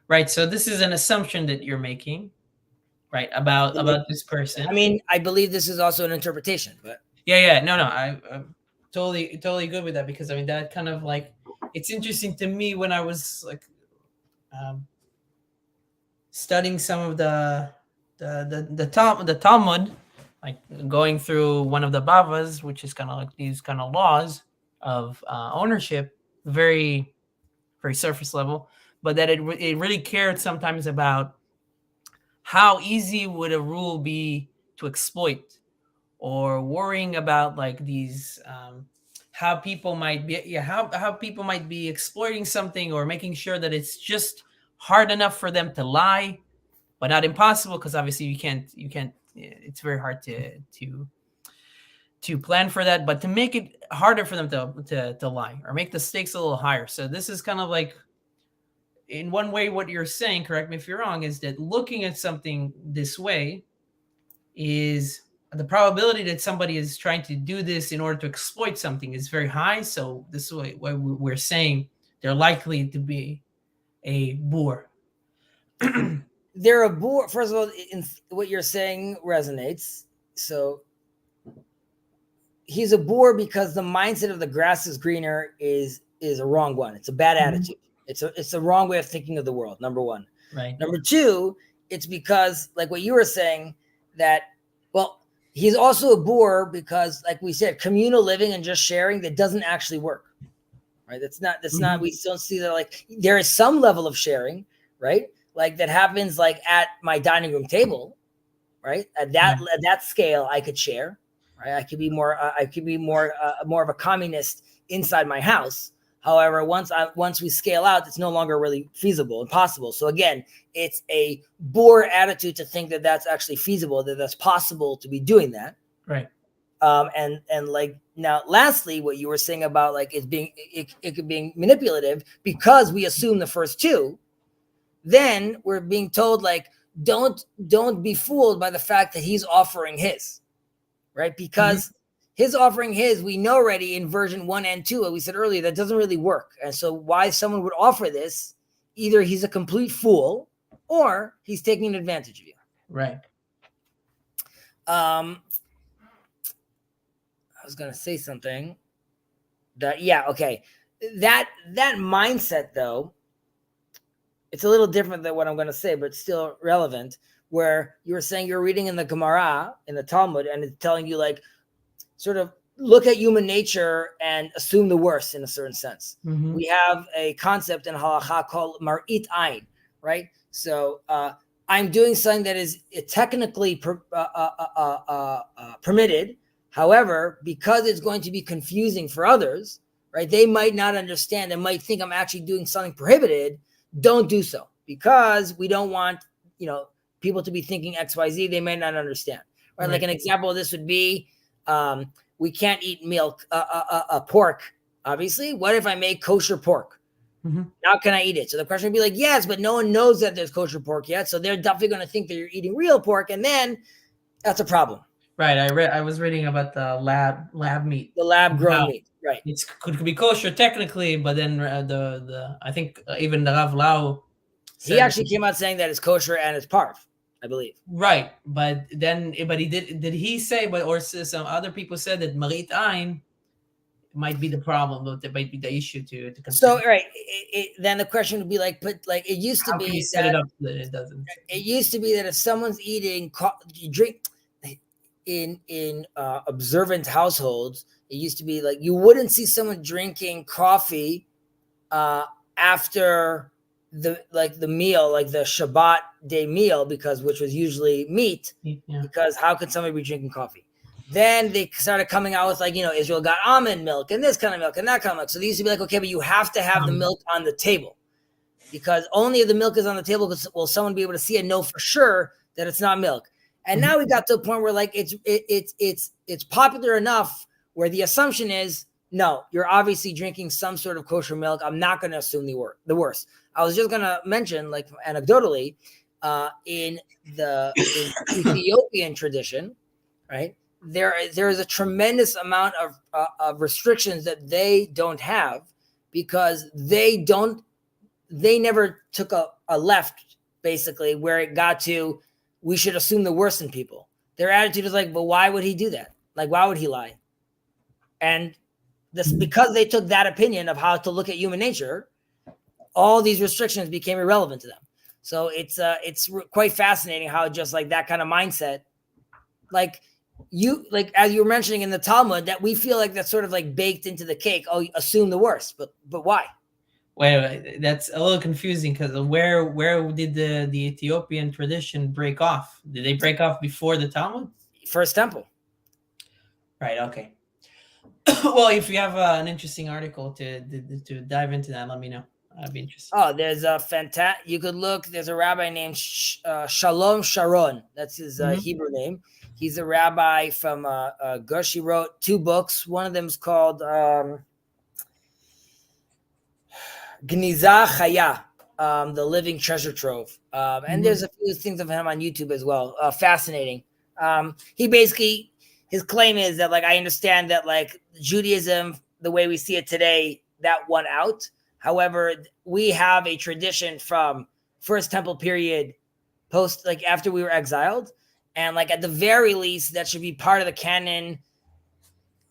Right. So this is an assumption that you're making, right, about this person. I mean, I believe this is also an interpretation, but yeah. No, I'm totally good with that because I mean that kind of like it's interesting to me when I was like studying some of the Talmud, like going through one of the Bavas, which is kind of like these kind of laws of ownership, very, very surface level, but that it really cared sometimes about how easy would a rule be to exploit, or worrying about like these how people might be exploiting something, or making sure that it's just hard enough for them to lie, but not impossible, because obviously you can't. It's very hard to plan for that, but to make it harder for them to lie or make the stakes a little higher. So this is kind of like, in one way, what you're saying, correct me if you're wrong, is that looking at something this way is the probability that somebody is trying to do this in order to exploit something is very high. So this is why we're saying they're likely to be a boor. They're a boor. First of all, what you're saying resonates. So he's a bore because the mindset of the grass is greener is a wrong one. It's a bad attitude. It's a wrong way of thinking of the world. Number one. Right. Number two, it's because like what you were saying that, well, he's also a bore because like we said, communal living and just sharing, that doesn't actually work. Right. That's not, we don't see that. Like there is some level of sharing, right? Like that happens like at my dining room table, right? At that scale, I could share, right? I could be more of a communist inside my house. However, once we scale out, it's no longer really feasible and possible. So again, it's a bore attitude to think that that's actually feasible, that that's possible to be doing that. Right. And like now, lastly, what you were saying about like it could be manipulative because we assume the first two, then we're being told like, don't be fooled by the fact that he's offering his, right? Because his offering his, we know already in version 1 and 2, what we said earlier, that doesn't really work. And so why someone would offer this, either he's a complete fool or he's taking advantage of you. Right. I was going to say something that, okay. That mindset though, it's a little different than what I'm going to say, but still relevant, where you were saying you're reading in the Gemara, in the Talmud, and it's telling you like, sort of look at human nature and assume the worst in a certain sense. We have a concept in halacha called marit ayin, right? So I'm doing something that is technically permitted. However, because it's going to be confusing for others, right? They might not understand and might think I'm actually doing something prohibited. Don't do so because we don't want, people to be thinking X, Y, Z. They may not understand, right? Like an example of this would be, we can't eat milk, pork, obviously. What if I make kosher pork? Now can I eat it? So the question would be like, yes, but no one knows that there's kosher pork yet. So they're definitely going to think that you're eating real pork. And then that's a problem. Right. I was reading about the lab meat. The lab grown meat. Right. It could be kosher technically, but then the I think even the Rav Lau, he actually came out saying that it's kosher and it's parv, I believe. Right, but he did he say, or some other people said that marit ayin might be the problem, but it might be the issue to consider. So right, then the question would be like, but like it used to be set it up that it doesn't. It used to be that if someone's eating drink in observant households, it used to be like you wouldn't see someone drinking coffee after the meal, like the Shabbat day meal, which was usually meat. Because how could somebody be drinking coffee? Then they started coming out with like, Israel got almond milk and this kind of milk and that kind of milk. So they used to be like, okay, but you have to have the milk on the table because only if the milk is on the table will someone be able to see and know for sure that it's not milk. And now we got to a point where like it's popular enough where the assumption is, no, you're obviously drinking some sort of kosher milk. I'm not going to assume the worst. I was just going to mention, like anecdotally, in the Ethiopian tradition, right? There is a tremendous amount of restrictions that they don't have because they never took a left, basically, where it got to we should assume the worst in people. Their attitude is like, but why would he do that? Like, why would he lie? And this because they took that opinion of how to look at human nature, all these restrictions became irrelevant to them. So it's quite fascinating how just like that kind of mindset, like as you were mentioning in the Talmud, that we feel like that's sort of like baked into the cake. Oh, assume the worst, but why? Wait, that's a little confusing because where did the Ethiopian tradition break off? Did they break off before the Talmud? First temple. Right. Okay. Well, if you have an interesting article to dive into that, let me know. I'd be interested. Oh, there's a fantastic. You could look. There's a rabbi named Shalom Sharon. That's his Hebrew name. He's a rabbi from Gush. He wrote 2 books. One of them is called Gniza Chaya, the Living Treasure Trove. And there's a few things of him on YouTube as well. Fascinating. He basically, his claim is that like I understand that like Judaism, the way we see it today, that won out. However, we have a tradition from First Temple period, post like after we were exiled, and like at the very least, that should be part of the canon.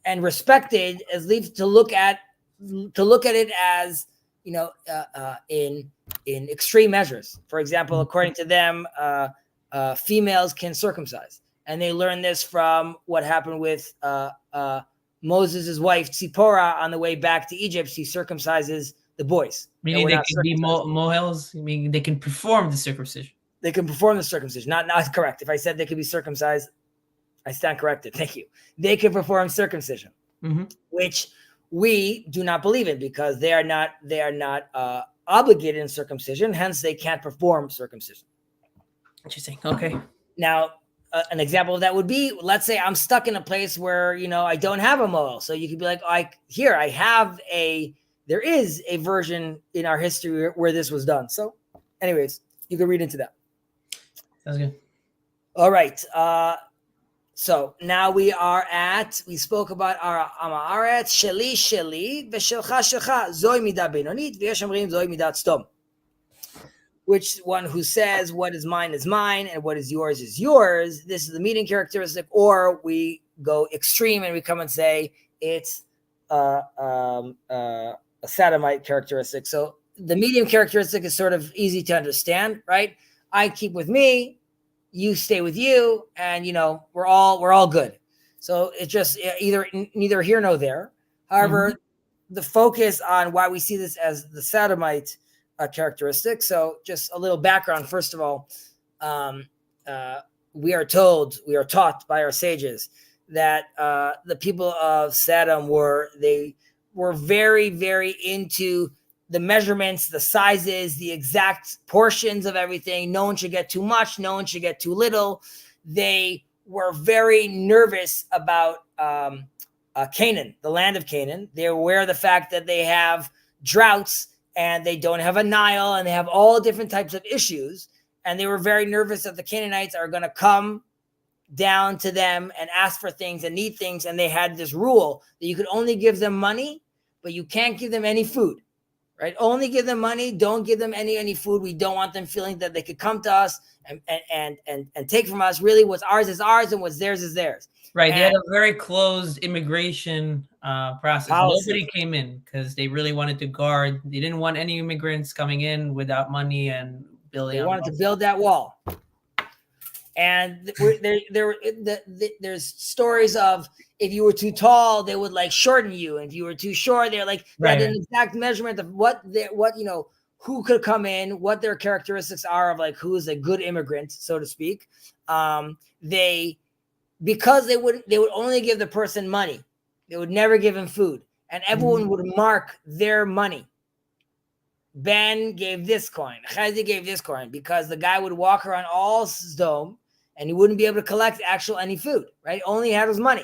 and respected as leave to look at it as, in extreme measures. For example, according to them, females can circumcise, and they learned this from what happened with Moses' wife Tzipporah on the way back to Egypt. She circumcises the boys. Meaning they can be mohels, meaning they can perform the circumcision. They can perform the circumcision. Not correct. If I said they could be circumcised, I stand corrected. Thank you. They can perform circumcision, which we do not believe in, because they are not obligated in circumcision. Hence, they can't perform circumcision. Interesting. Okay. Now, an example of that would be, let's say I'm stuck in a place where, I don't have a mohel. So you could be like, there is a version in our history where this was done. So anyways, you can read into that. Sounds good. All right. So now we spoke about our Amaret, Sheli, Veshelcha Shelcha, Zoi Midah Benonit, V'yesh Omrim Zoi Midat Stom. Which one who says what is mine and what is yours is yours. This is the medium characteristic. Or we go extreme and we come and say it's a sodomite characteristic. So the medium characteristic is sort of easy to understand, right? I keep with me, you stay with you, and we're all good. So it's just either neither here nor there. However, the focus on why we see this as the sodomite characteristic. So just a little background. First of all, we are taught by our sages that the people of Sodom were very, very into the measurements, the sizes, the exact portions of everything. No one should get too much. No one should get too little. They were very nervous about Canaan, the land of Canaan. They're aware of the fact that they have droughts and they don't have a Nile and they have all different types of issues. And they were very nervous that the Canaanites are going to come down to them and ask for things and need things. And they had this rule that you could only give them money, but you can't give them any food. Right? Only give them money. Don't give them any food. We don't want them feeling that they could come to us and take from us. Really, what's ours is ours, and what's theirs is theirs. Right. They had a very closed immigration process. Policy. Nobody came in because they really wanted to guard. They didn't want any immigrants coming in without money and building. They wanted to build that wall. And there's stories of, if you were too tall, they would like shorten you. And if you were too short, they're like, they had an exact measurement of who could come in, what their characteristics are of like who is a good immigrant, so to speak. Because they would only give the person money. They would never give him food. And everyone would mark their money. Ben gave this coin. Chezi gave this coin, because the guy would walk around all Sodom and he wouldn't be able to collect any food, right? All he had was money.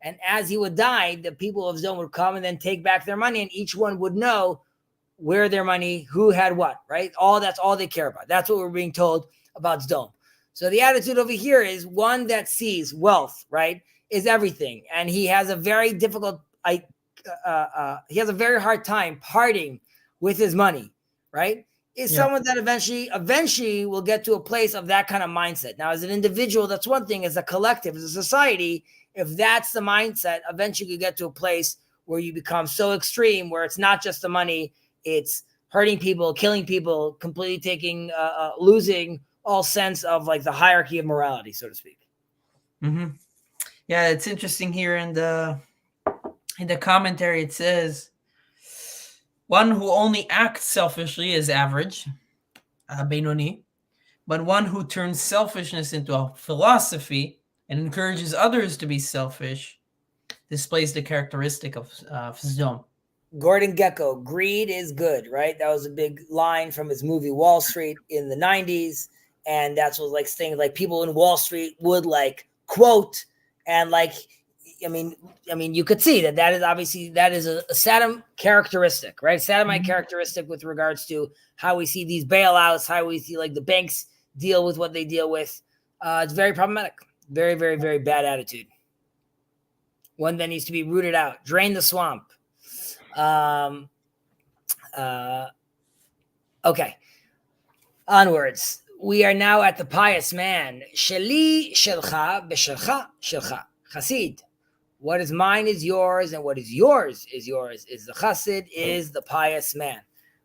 And as he would die, the people of Sodom would come and then take back their money, and each one would know where their money, who had what, right? That's all they care about. That's what we're being told about Sodom. So the attitude over here is one that sees wealth, right, is everything. And he has a very difficult, he has a very hard time parting with his money, right? Is someone that eventually will get to a place of that kind of mindset. Now, as an individual, that's one thing. As a collective, as a society, if that's the mindset, eventually you get to a place where you become so extreme, where it's not just the money, it's hurting people, killing people, completely losing all sense of like the hierarchy of morality, so to speak. Mm-hmm. Yeah, it's interesting here in the commentary. It says, one who only acts selfishly is average, Benoni, but one who turns selfishness into a philosophy and encourages others to be selfish displays the characteristic of Sodom. Gordon Gekko, greed is good, right? That was a big line from his movie Wall Street in the 90s. And that's what like things like people in Wall Street would like quote, and like, I mean, you could see that is obviously a Sodom characteristic, right? Sodomite characteristic with regards to how we see these bailouts, how we see like the banks deal with what they deal with. It's very problematic. Very, very, very bad attitude. One that needs to be rooted out. Drain the swamp. Okay. Onwards. We are now at the pious man. Sheli, shelcha, beshelcha, shelcha. Chasid. What is mine is yours, and what is yours is yours. Is the chassid, is the pious man,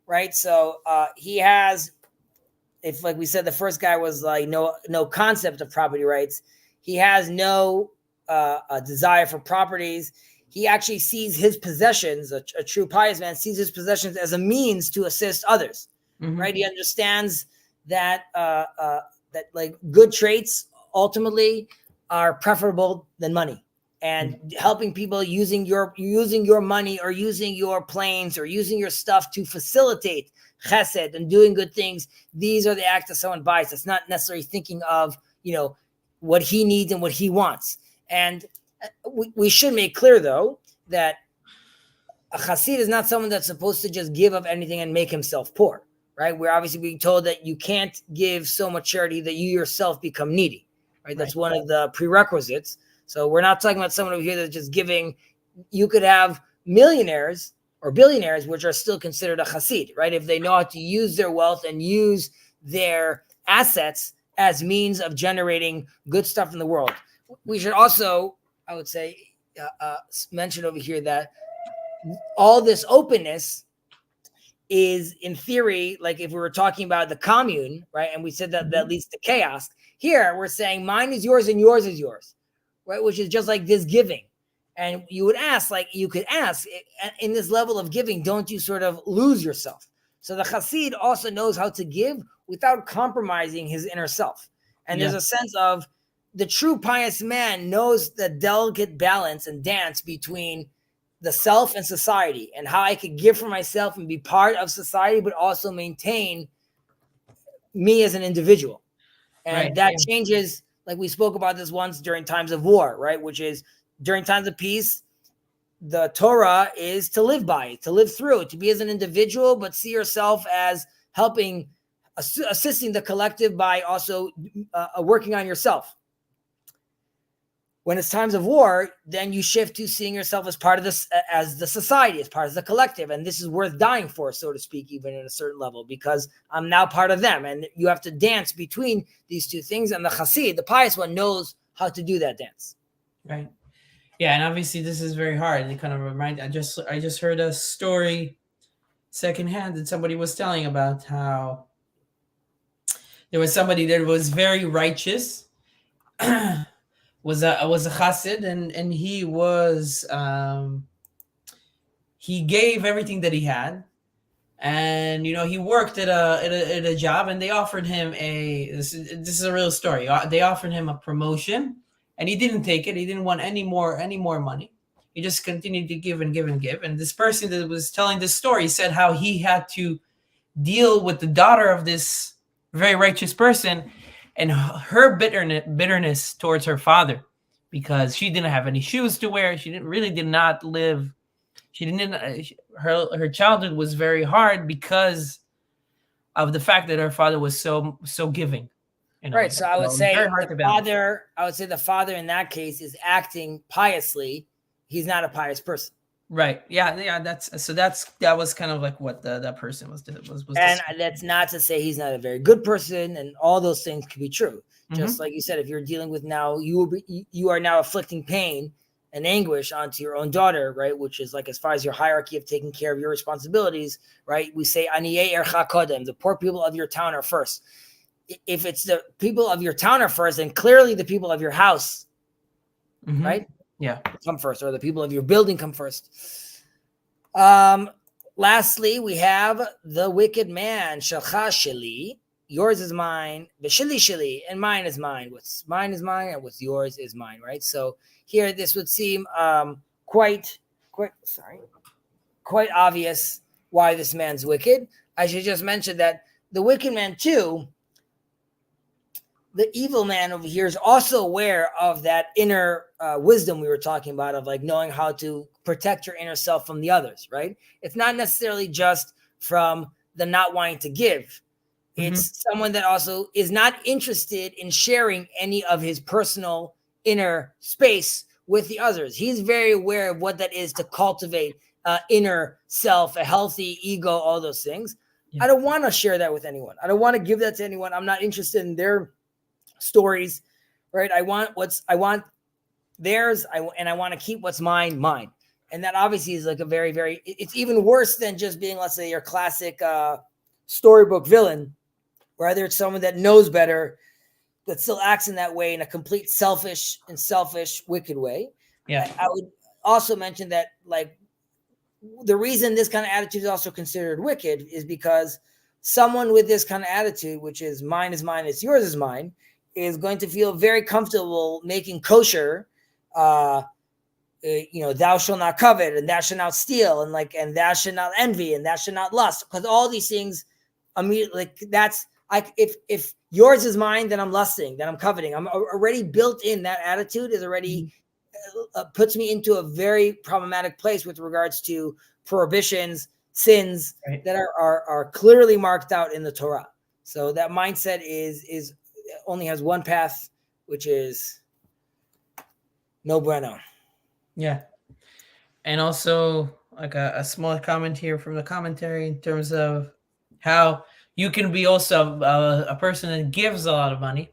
right? So he has, if like we said, the first guy was like no concept of property rights. He has no a desire for properties. He actually sees his possessions, a true pious man sees his possessions as a means to assist others, right? He understands that that like good traits ultimately are preferable than money, and helping people using your money or using your planes or using your stuff to facilitate chesed and doing good things. These are the acts that someone buys. It's not necessarily thinking of, what he needs and what he wants. And we should make clear, though, that a chassid is not someone that's supposed to just give up anything and make himself poor, right? We're obviously being told that you can't give so much charity that you yourself become needy, right? That's one of the prerequisites. So we're not talking about someone over here that's just giving. You could have millionaires or billionaires, which are still considered a chassid, right? If they know how to use their wealth and use their assets as means of generating good stuff in the world. We should also, I would say, mention over here that all this openness is, in theory, like if we were talking about the commune, right? And we said that leads to chaos. Here, we're saying mine is yours and yours is yours, right? Which is just like this giving. And you could ask, in this level of giving, don't you sort of lose yourself? So the chassid also knows how to give without compromising his inner self. And there's a sense of the true pious man knows the delicate balance and dance between the self and society, and how I could give for myself and be part of society, but also maintain me as an individual. And that changes, like we spoke about this once during times of war, right? Which is during times of peace, the Torah is to live by, to live through, to be as an individual, but see yourself as helping, assisting the collective by also working on yourself. When it's times of war, then you shift to seeing yourself as part of this, as the society, as part of the collective. And this is worth dying for, so to speak, even at a certain level, because I'm now part of them. And you have to dance between these two things. And the chassid, the pious one, knows how to do that dance. Right. Yeah. And obviously this is very hard. It kind of I just heard a story secondhand that somebody was telling about how there was somebody that was very righteous, was a chassid, and he was he gave everything that he had, and he worked at a job, and they offered him this is a real story. They offered him a promotion, and he didn't take it. He didn't want any more money. He just continued to give and give and give. And this person that was telling this story said how he had to deal with the daughter of this very righteous person and her bitterness towards her father, because she didn't have any shoes to wear. She did not live. She didn't. Her childhood was very hard because of the fact that her father was so giving. Right. So I would say the father in that case is acting piously. He's not a pious person. Right. Yeah. That was kind of like what that person was. And that's not to say he's not a very good person, and all those things could be true. Just like you said, if you're dealing with now, you are now afflicting pain and anguish onto your own daughter, right? Which is like, as far as your hierarchy of taking care of your responsibilities, right? We say Aniyei ercha kodem, the poor people of your town are first. If it's the people of your town are first, then clearly the people of your house, right? Yeah, come first, or the people of your building come first. Lastly, we have the wicked man, shalcha sheli, yours is mine, b'shili shili, and mine is mine. What's mine is mine, and what's yours is mine, right? So here, this would seem quite obvious why this man's wicked. I should just mention that the wicked man too, the evil man over here, is also aware of that inner wisdom we were talking about, of like knowing how to protect your inner self from the others, right? It's not necessarily just from the not wanting to give. It's someone that also is not interested in sharing any of his personal inner space with the others. He's very aware of what that is to cultivate inner self, a healthy ego, all those things. Yeah. I don't want to share that with anyone. I don't want to give that to anyone. I'm not interested in their stories, right? I want theirs, and I want to keep what's mine. And that obviously is like a very, very, it's even worse than just being, let's say, your classic storybook villain, whether it's someone that knows better, that still acts in that way in a complete selfish, wicked way. Yeah. I would also mention that, like, the reason this kind of attitude is also considered wicked is because someone with this kind of attitude, which is mine is mine, it's yours is mine, is going to feel very comfortable making kosher, thou shalt not covet, and thou shalt not steal, and thou shalt not envy, and thou shalt not lust, because all these things immediately, that's like, if yours is mine, then I'm lusting, then I'm coveting. I'm already built in. That attitude is already puts me into a very problematic place with regards to prohibitions, sins that are clearly marked out in the Torah. So that mindset is only has one path, which is no bueno. Yeah. And also, like a small comment here from the commentary in terms of how you can be also a person that gives a lot of money,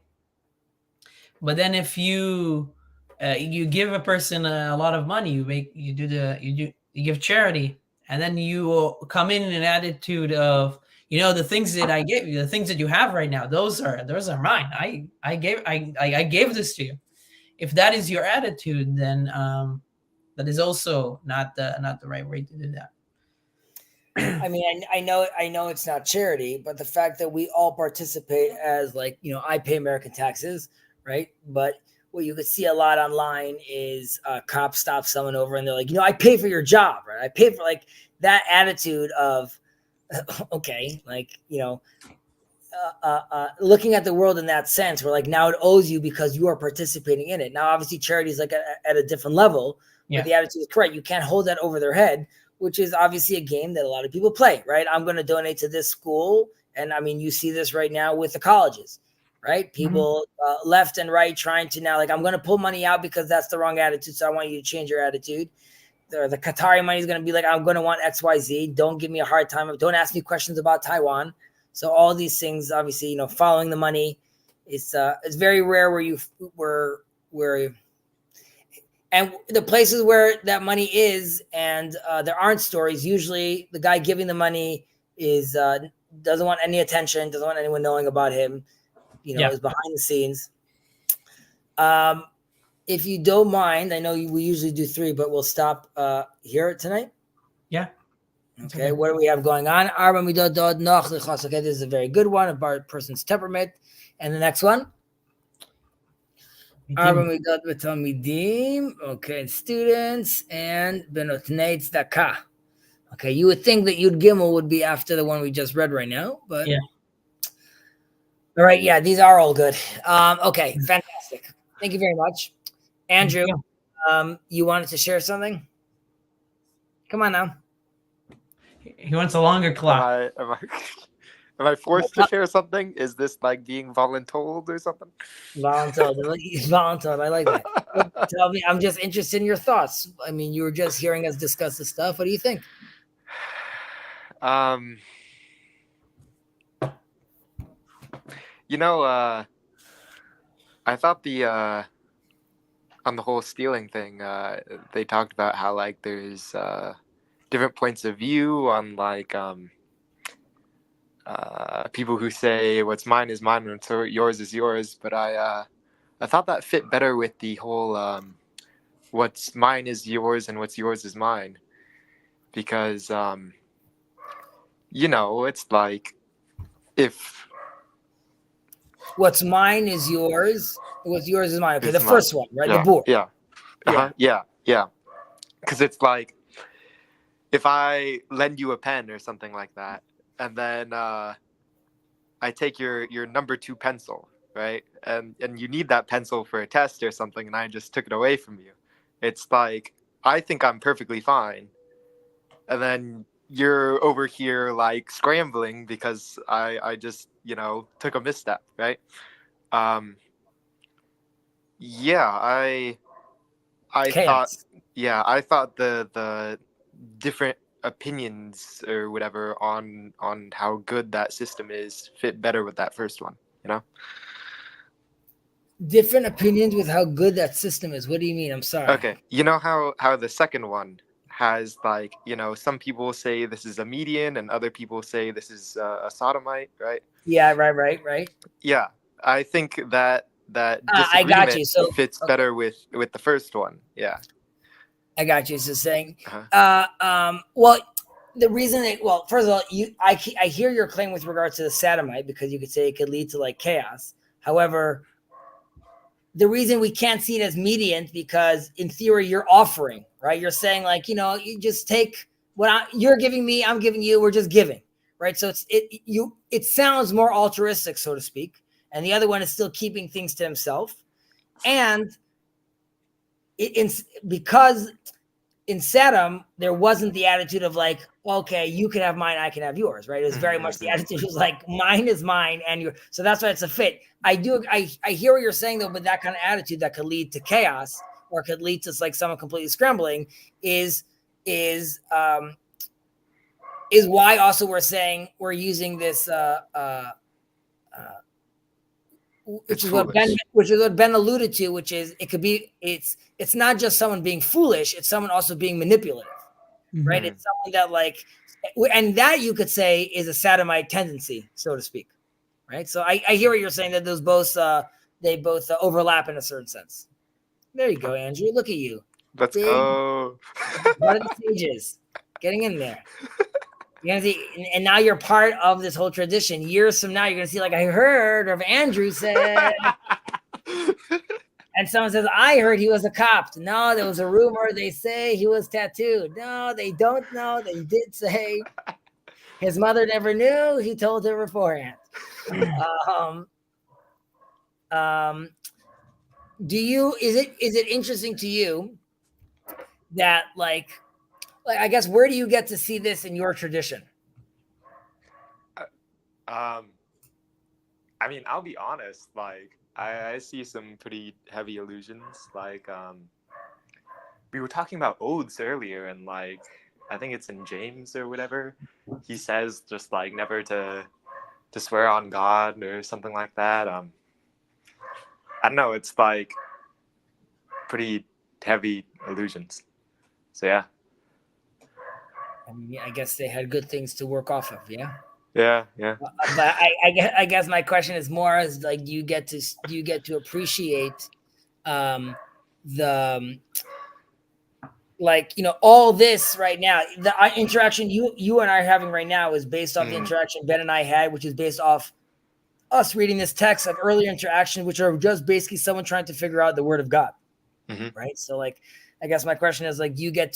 but then if you give a person a lot of money, you give charity, and then you will come in an attitude of, the things that I gave you, the things that you have right now, those are mine. I gave this to you. If that is your attitude, then that is also not the right way to do that. I mean, I know it's not charity, but the fact that we all participate as, like, I pay American taxes, right? But what you could see a lot online is cops stop someone over and they're like, I pay for your job, right? I pay for, like, that attitude of, okay, like, looking at the world in that sense, where, like, now it owes you because you are participating in it. Now, obviously, charity is like at a different level, but the attitude is correct. You can't hold that over their head, which is obviously a game that a lot of people play, right? I'm going to donate to this school. And I mean, you see this right now with the colleges, right? People left and right trying to now, like, I'm going to pull money out because that's the wrong attitude. So I want you to change your attitude. The Qatari money is going to be like, I'm going to want XYZ. Don't give me a hard time. Don't ask me questions about Taiwan. So all these things, obviously, following the money, it's very rare and the places where that money is, and there aren't stories. Usually, the guy giving the money is doesn't want any attention, doesn't want anyone knowing about him. Is behind the scenes. If you don't mind, I know we usually do 3, but we'll stop here tonight. Yeah. Okay. What do we have going on? Okay, this is a very good one about a person's temperament. And the next one. Okay, students and benotnei tzedakah. Okay, you would think that Yud Gimel would be after the one we just read right now, but all right, yeah, these are all good. Okay, fantastic. Thank you very much, Andrew. You wanted to share something? Come on now. He wants a longer clock. Am I forced to share something? Is this like being voluntold or something? Voluntold. I like that. Tell me, I'm just interested in your thoughts. I mean, you were just hearing us discuss the stuff. What do you think? I thought on the whole stealing thing, they talked about how, like, there's different points of view on, like, people who say what's mine is mine and so yours is yours, but I thought that fit better with the whole what's mine is yours and what's yours is mine, because it's like, if what's mine is yours, what's yours is mine. Okay, the mine. first one, right? The board. Yeah. Because it's like, if I lend you a pen or something like that, and then I take your number 2 pencil, right? And you need that pencil for a test or something, and I just took it away from you. It's like, I think I'm perfectly fine, and then you're over here, like, scrambling because I just took a misstep, right? I thought the different opinions or whatever on how good that system is fit better with that first one. Different opinions with how good that system is. What do you mean? I'm sorry. Okay, you know how the second one has like, you know, some people say this is a median and other people say this is a sodomite, right? Yeah, right. Yeah, I think that I got disagreement you. So fits better with the first one. Yeah. I got you. So saying, Uh-huh. well, the reason that, well, first of all, I hear your claim with regards to the sodomite because you could say it could lead to like chaos. However, the reason we can't see it as median because in theory you're offering, right? You're saying like, you just take what you're giving me, I'm giving you, we're just giving, right? So it sounds more altruistic, so to speak, and the other one is still keeping things to himself, and because in Sodom, there wasn't the attitude of like, okay, you can have mine, I can have yours, right? It was very much the attitude was like, mine is mine, and yours. So that's why it's a fit. I hear what you're saying though, but that kind of attitude that could lead to chaos or could lead to like someone completely scrambling is why also we're saying we're using this which is what Ben alluded to, which is it could be it's not just someone being foolish, it's someone also being manipulative, right? It's someone that like, and that you could say is a sodomite tendency, so to speak, right? So I hear what you're saying that those both they both overlap in a certain sense. There you go, Andrew. Look at you. Let's go. One of the stages, getting in there. You're gonna see, and now you're part of this whole tradition. Years from now, you're gonna see, like, I heard of Andrew said, and someone says, I heard he was a cop. No, there was a rumor. They say he was tattooed. No, they don't know. They did say his mother never knew. He told her beforehand. Is it interesting to you that like I guess where do you get to see this in your tradition? I mean, I'll be honest, like I see some pretty heavy illusions. Like we were talking about oaths earlier, and like I think it's in James or whatever. He says just like never to swear on God or something like that. I don't know, it's like pretty heavy illusions. So yeah. I mean, I guess they had good things to work off of, yeah. Yeah. But I guess my question is more as like, do you get to appreciate the like, all this right now, the interaction you and I are having right now is based off the interaction Ben and I had, which is based off us reading this text of earlier interaction, which are just basically someone trying to figure out the word of God. Right. So like, I guess my question is like, do you have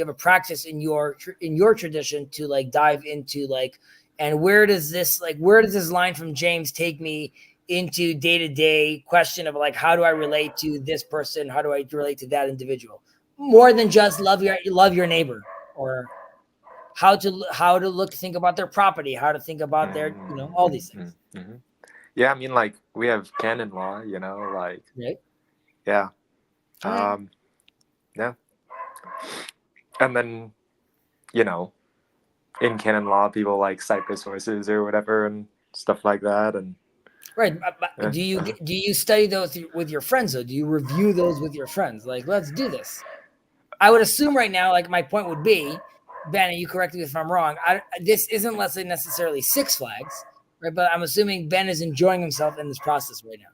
a practice in your tradition to like dive into like, and where does this line from James take me into day-to-day question of like, how do I relate to this person? How do I relate to that individual? More than just love your neighbor, or how to think about their property, how to think about their, all these things. Yeah. I mean, like we have canon law, like, right? Yeah. Yeah. And then, in canon law, people like cite the sources or whatever and stuff like that. And right. But do you study those with your friends though? Do you review those with your friends? Like, let's do this. I would assume right now, like my point would be, Ben, and you correct me if I'm wrong, this isn't, let's say, necessarily Six Flags, right? But I'm assuming Ben is enjoying himself in this process right now.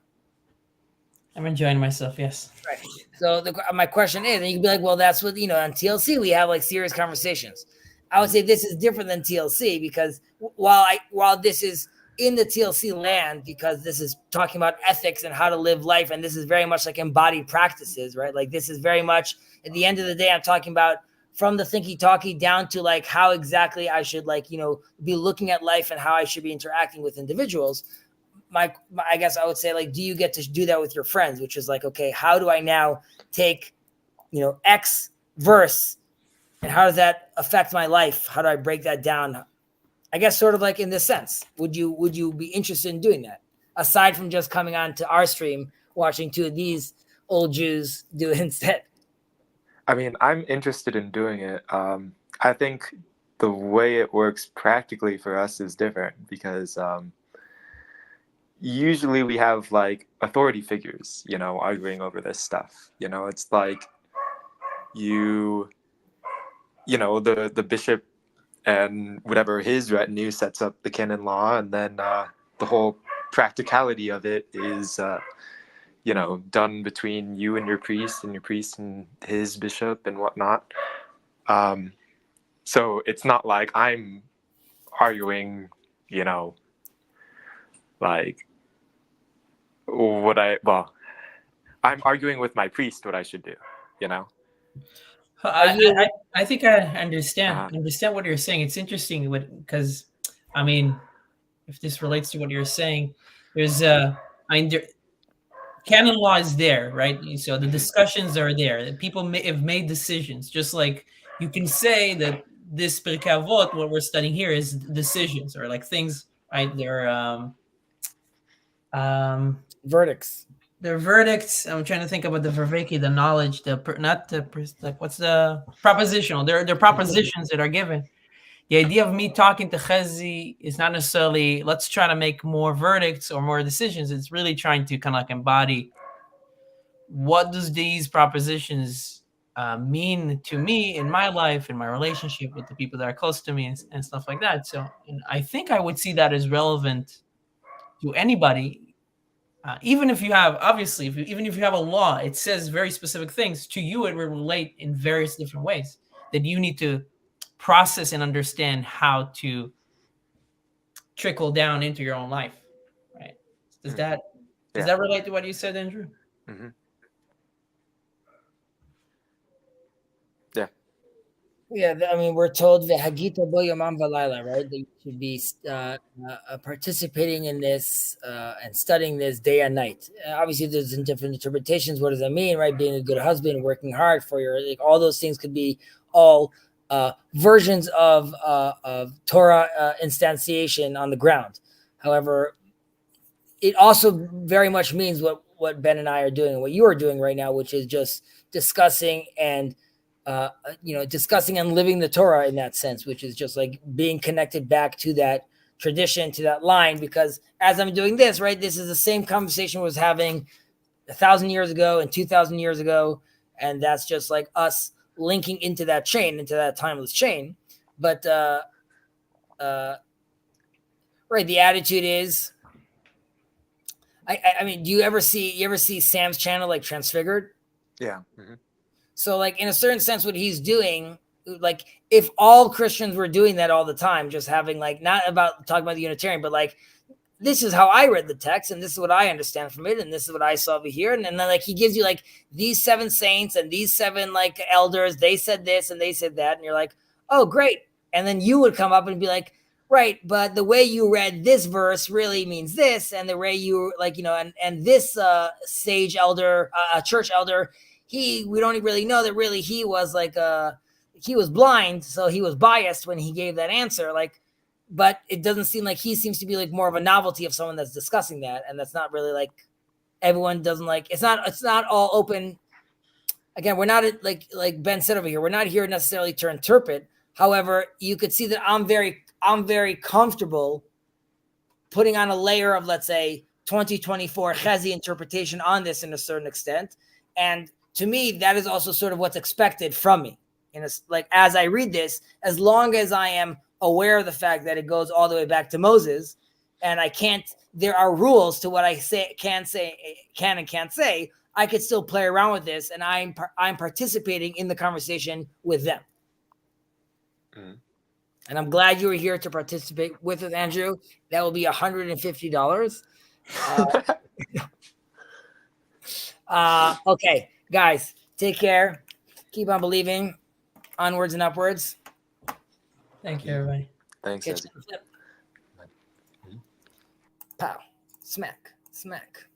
I'm enjoying myself, yes. Right. So my question is, and you can be like, well, that's what, on TLC, we have like serious conversations. I would say this is different than TLC because while this is in the TLC land, because this is talking about ethics and how to live life, and this is very much like embodied practices, right? Like this is very much, at the end of the day, I'm talking about from the thinky-talky down to like how exactly I should like, be looking at life and how I should be interacting with individuals. I guess I would say, like, do you get to do that with your friends? Which is like, okay, how do I now take, X verse, and how does that affect my life? How do I break that down? I guess sort of like in this sense, would you be interested in doing that? Aside from just coming on to our stream, watching two of these old Jews do it instead. I mean, I'm interested in doing it. I think the way it works practically for us is different because, usually we have like authority figures, arguing over this stuff. It's like the bishop and whatever his retinue sets up the canon law, and then the whole practicality of it is done between you and your priest and his bishop and whatnot. So it's not like I'm arguing, like I'm arguing with my priest what I should do, I think I understand what you're saying. It's interesting because, I mean, if this relates to what you're saying, there's canon law is there, right? So the discussions are there. People have made decisions. Just like you can say that this Pirkei Avot, what we're studying here, is decisions or like things, right? They're verdicts. They're verdicts. I'm trying to think about the verveki, the knowledge, what's the propositional? They're propositions that are given. The idea of me talking to Chezi is not necessarily let's try to make more verdicts or more decisions. It's really trying to kind of like embody what does these propositions mean to me in my life, in my relationship with the people that are close to me and stuff like that. So and I think I would see that as relevant to anybody. Even if you have, obviously, even if you have a law, it says very specific things. To you, it will relate in various different ways that you need to process and understand how to trickle down into your own life, right? Does that relate to what you said, Andrew? Mm-hmm. Yeah, I mean, we're told that Hagita bo yomam v'layla, right? That you should be participating in this and studying this day and night. Obviously, there's different interpretations. What does that mean, right? Being a good husband, working hard for all those things could be all versions of Torah instantiation on the ground. However, it also very much means what Ben and I are doing, and what you are doing right now, which is just discussing and discussing and living the Torah in that sense, which is just like being connected back to that tradition, to that line. Because as I'm doing this, right, this is the same conversation I was having 1,000 years ago and 2,000 years ago, and that's just like us linking into that chain, into that timeless chain. But right, the attitude is, I mean, do you ever see Sam's channel like Transfigured? Yeah. Mm-hmm. So, like, in a certain sense, what he's doing, like, if all Christians were doing that all the time, just having, like, not about talking about the Unitarian, but, like, this is how I read the text, and this is what I understand from it, and this is what I saw over here. And then, like, he gives you, like, these 7 saints and these 7, like, elders, they said this and they said that. And you're like, oh, great. And then you would come up and be like, right, but the way you read this verse really means this. And the way you, like, and this sage elder, church elder, we don't really know that really he was like he was blind, so he was biased when he gave that answer. Like, but it doesn't seem like he seems to be like more of a novelty of someone that's discussing that, and that's not really like everyone doesn't like. It's not all open. Again, we're not like Ben said over here. We're not here necessarily to interpret. However, you could see that I'm very comfortable putting on a layer of, let's say, 2024 Chezi interpretation on this in a certain extent, and to me, that is also sort of what's expected from me. And it's like, as I read this, as long as I am aware of the fact that it goes all the way back to Moses, and there are rules to what I can and can't say, I could still play around with this, and I'm participating in the conversation with them. Mm-hmm. And I'm glad you were here to participate with us, Andrew. That will be $150. Okay. Guys, take care. Keep on believing. Onwards and upwards. Thank you, everybody. Thanks. Pow. Smack. Smack.